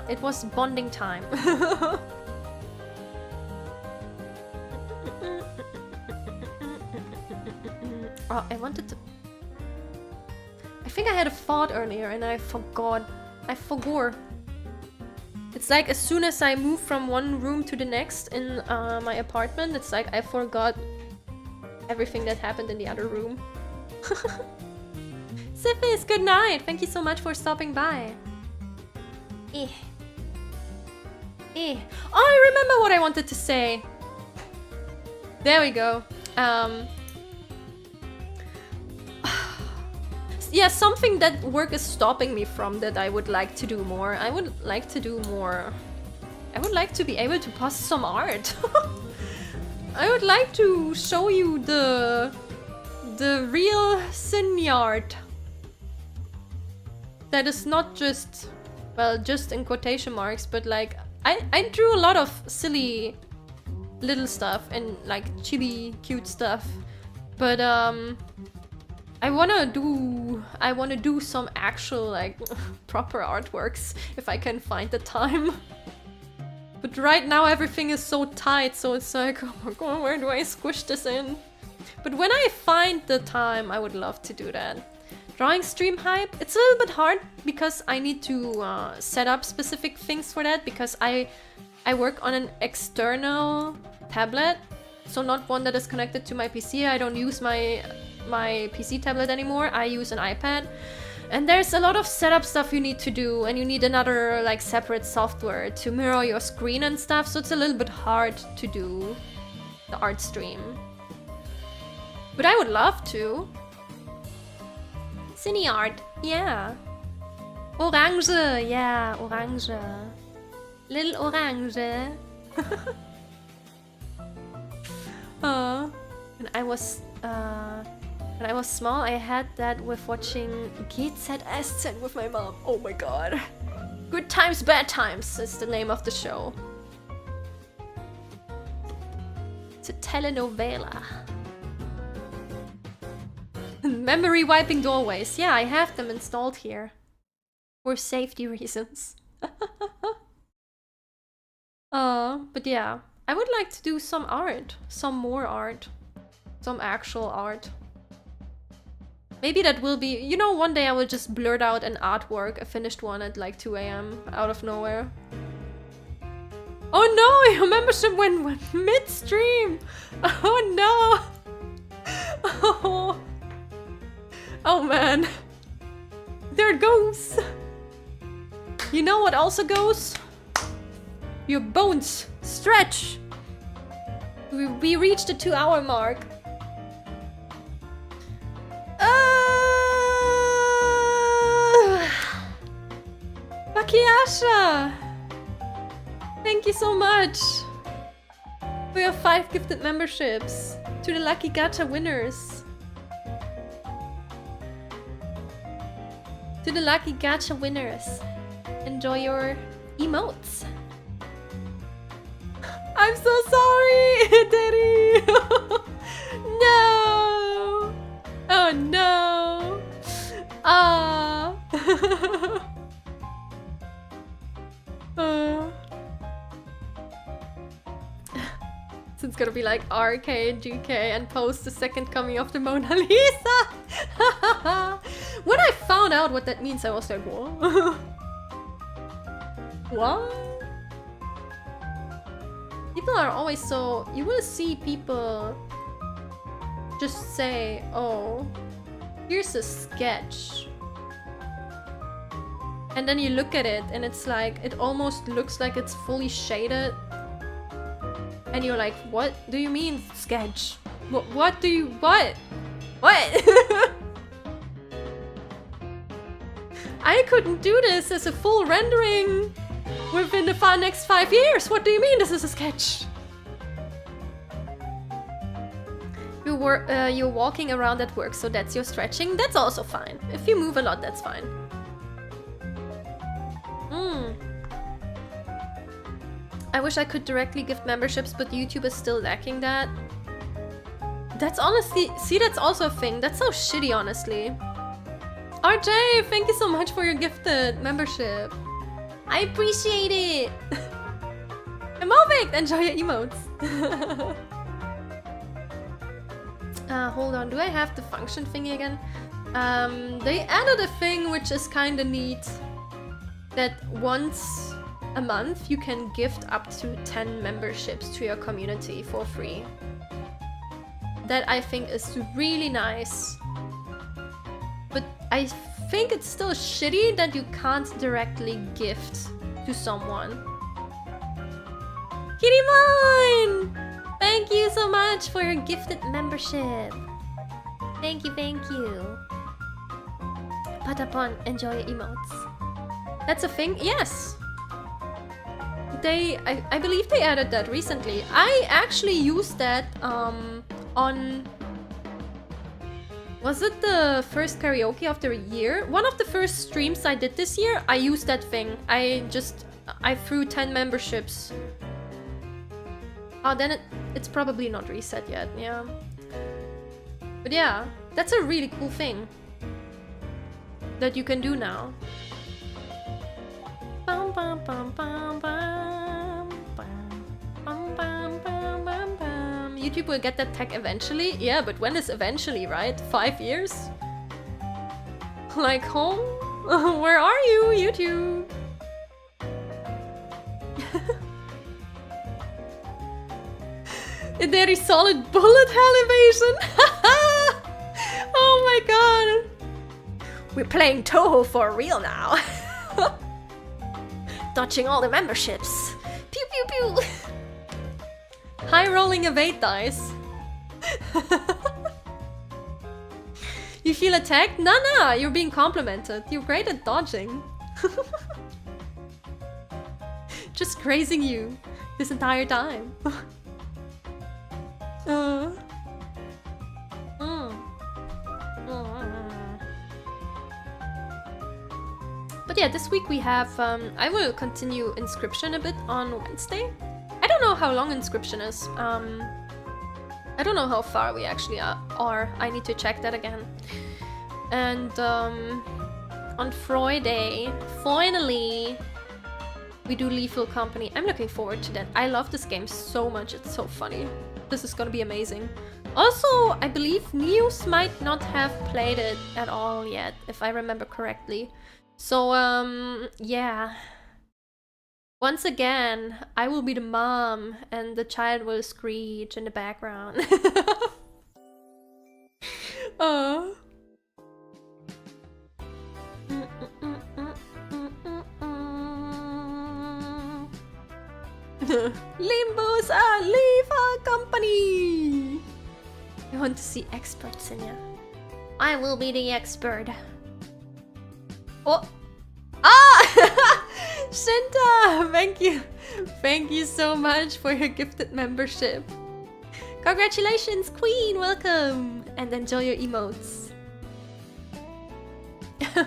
it was bonding time. Oh, I wanted to... I think I had a thought earlier and I forgot. I forgot. It's like as soon as I move from one room to the next in my apartment, it's like I forgot everything that happened in the other room. Siphis, good night! Thank you so much for stopping by. Oh, I remember what I wanted to say. There we go. Yeah, something that work is stopping me from that I would like to do more. I would like to do more. I would like to be able to post some art. I would like to show you the real Cinnia art. That is not just, well, just in quotation marks, but like I drew a lot of silly little stuff and like chibi cute stuff, but I wanna do some actual like proper artworks if I can find the time. But right now everything is so tight, so it's like, oh my god, where do I squish this in? But when I find the time, I would love to do that. Drawing stream hype, it's a little bit hard because I need to set up specific things for that, because I work on an external tablet, so not one that is connected to my PC. I don't use my PC tablet anymore. I use an iPad, and there's a lot of setup stuff you need to do, and you need another like separate software to mirror your screen and stuff, so it's a little bit hard to do the art stream. But I would love to. Cine art, yeah. Orange, yeah, orange. Little orange. When I was small, I had that with watching ZATSUDAN with my mom. Oh my god. Good Times, Bad Times is the name of the show. It's a telenovela. Memory wiping doorways. Yeah, I have them installed here. For safety reasons. But yeah. I would like to do some art. Some more art. Some actual art. Maybe that will be... You know, one day I will just blurt out an artwork, a finished one at like 2 AM, out of nowhere. Oh no! Your membership went midstream! Oh no! Oh... Oh man. There it goes. You know what also goes? Your bones stretch. We reached the 2-hour mark. Bakseating. Thank you so much for your 5 gifted memberships to the lucky gacha winners. To the lucky gacha winners. Enjoy your emotes. I'm so sorry, Daddy. No. Oh no. Ah. So it's gonna be like RK and GK and post the second coming of the Mona Lisa. When I found out what that means, I was like, what? What? People are always so... You will see people just say, oh, here's a sketch. And then you look at it and it's like, it almost looks like it's fully shaded. And you're like, what do you mean sketch? What do you... What? What? I couldn't do this as a full rendering within the next 5 years. What do you mean this is a sketch? You're walking around at work, so that's your stretching. That's also fine. If you move a lot, that's fine. I wish I could directly gift memberships, but YouTube is still lacking that. That's honestly... See, that's also a thing. That's so shitty, honestly. RJ, thank you so much for your gifted membership. I appreciate it. Emovic, enjoy your emotes. Hold on, do I have the function thingy again? They added a thing which is kinda neat. That once a month you can gift up to 10 memberships to your community for free. That I think is really nice. But I think it's still shitty that you can't directly gift to someone. Kirimon! Thank you so much for your gifted membership. Thank you, thank you. Patapon, enjoy your emotes. That's a thing? Yes! I believe they added that recently. I actually used that on... Was it the first karaoke of the year? One of the first streams I did this year, I used that thing. I threw 10 memberships. Oh, then it's probably not reset yet, yeah. But yeah, that's a really cool thing that you can do now. Bum, bum, bum, bum, bum, bum, bum, bum, bum, bum, bum. YouTube will get that tech eventually. Yeah, but when is eventually, right? 5 years? Like, home? Where are you, YouTube? A very solid bullet hell evasion. Oh my god. We're playing Toho for real now. Dodging all the memberships. Pew pew pew. High rolling evade dice. You feel attacked? Nah, you're being complimented. You're great at dodging. Just grazing you this entire time. But yeah, this week we have, I will continue Inscription a bit on Wednesday. I don't know how long Inscription is. I don't know how far we actually are. I need to check that again. And on Friday, finally, we do Lethal Company. I'm looking forward to that. I love this game so much. It's so funny. This is gonna be amazing. Also, I believe Nious might not have played it at all yet, if I remember correctly. So, yeah. Once again, I will be the mom, and the child will screech in the background. Limbo's a Lethal Company! I want to see expert, Cinnia. I will be the expert. Oh! Ah! Shinta! Thank you Thank you so much for your gifted membership. Congratulations, Queen! Welcome! And enjoy your emotes.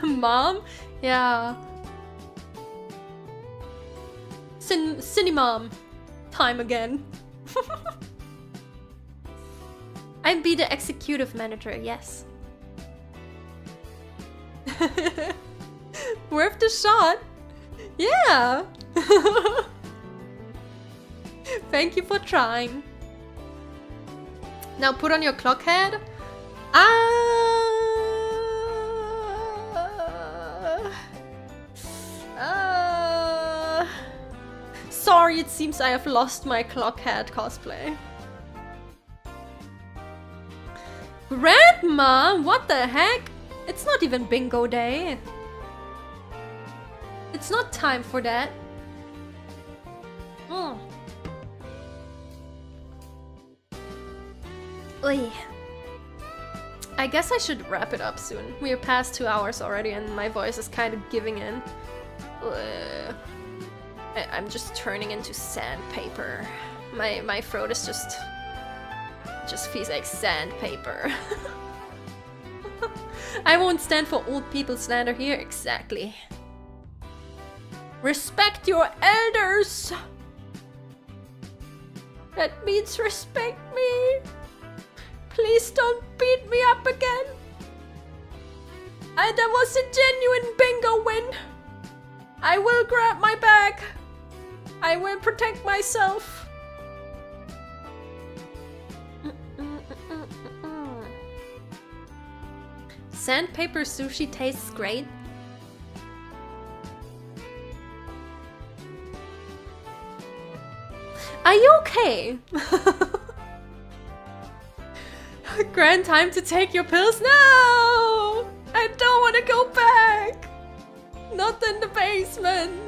Mom? Yeah. Cinemom. Time again. I'm be the executive manager, yes. Worth the shot. Yeah. Thank you for trying. Now put on your clock head. Sorry, it seems I have lost my clock head cosplay. Grandma? What the heck? It's not even bingo day. It's not time for that. Oy. I guess I should wrap it up soon. We are past 2 hours already and my voice is kind of giving in. I'm just turning into sandpaper. My throat is just feels like sandpaper. I won't stand for old people slander here, exactly. Respect your elders! That means respect me! Please don't beat me up again! That was a genuine bingo win! I will grab my bag! I will protect myself! Sandpaper sushi tastes great. Are you okay? Grand time to take your pills? No! I don't want to go back! Not in the basement!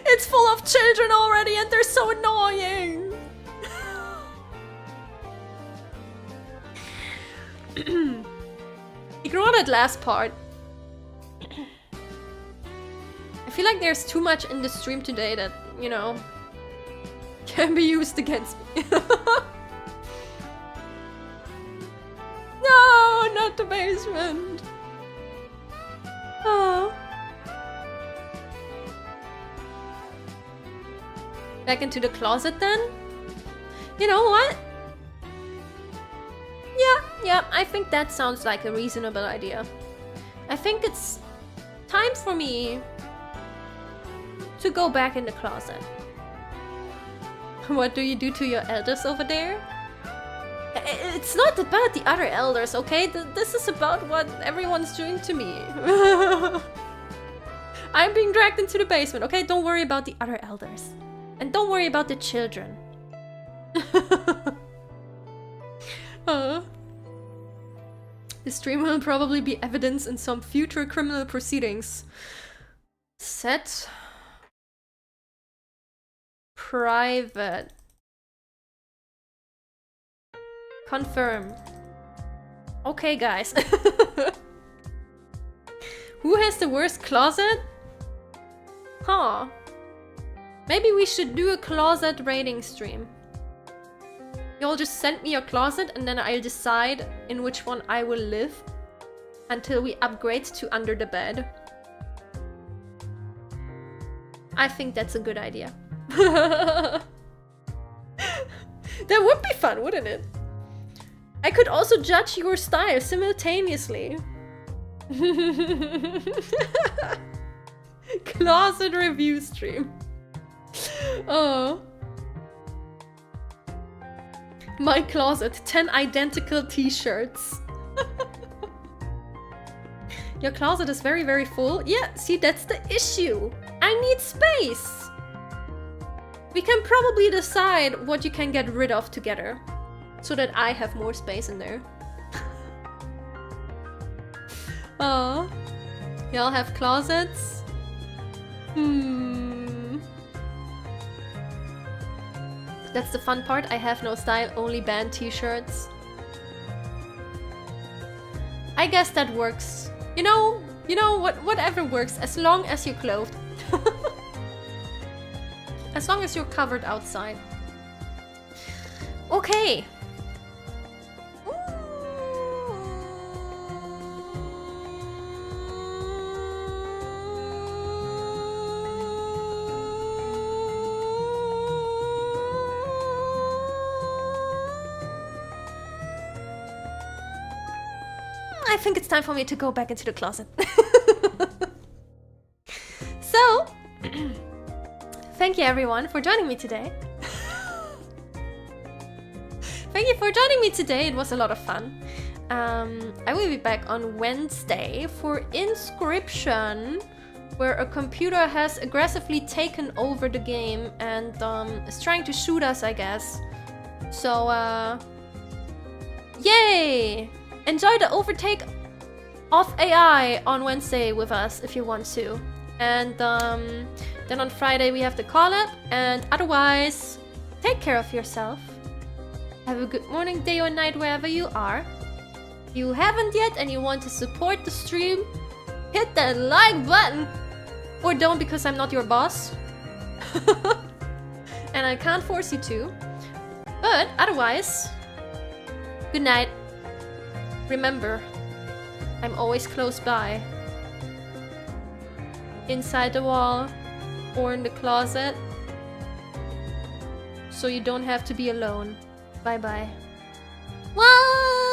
It's full of children already and they're so annoying! Ignore that last part. I feel like there's too much in the stream today that, you know, can be used against me. No, not the basement. Oh. Back into the closet then? You know what? Yeah, I think that sounds like a reasonable idea. I think it's time for me to go back in the closet. What do you do to your elders over there? It's not about the other elders, okay? This is about what everyone's doing to me. I'm being dragged into the basement, okay? Don't worry about the other elders. And don't worry about the children. The stream will probably be evidence in some future criminal proceedings. Set private. Confirm. Okay, guys. Who has the worst closet? Huh. Maybe we should do a closet rating stream. You'll just send me your closet and then I'll decide in which one I will live until we upgrade to under the bed. I think that's a good idea. That would be fun, wouldn't it? I could also judge your style simultaneously. Closet review stream. Oh. My closet, 10 identical t-shirts. Your closet is very, very full. Yeah, see, that's the issue. I need space. We can probably decide what you can get rid of together, so that I have more space in there. Oh, y'all have closets? That's the fun part. I have no style, only band t-shirts. I guess that works. You know what? Whatever works, as long as you're clothed. As long as you're covered outside. Okay. I think it's time for me to go back into the closet. So, thank you everyone for joining me today. Thank you for joining me today, it was a lot of fun. I will be back on Wednesday for Inscription, where a computer has aggressively taken over the game and is trying to shoot us, I guess. So, yay! Enjoy the overtake of AI on Wednesday with us if you want to. And then on Friday we have the call-up, and otherwise, take care of yourself. Have a good morning, day or night wherever you are. If you haven't yet and you want to support the stream, hit that like button! Or don't, because I'm not your boss. And I can't force you to. But otherwise, good night. Remember, I'm always close by. Inside the wall or in the closet. So you don't have to be alone. Bye bye. What?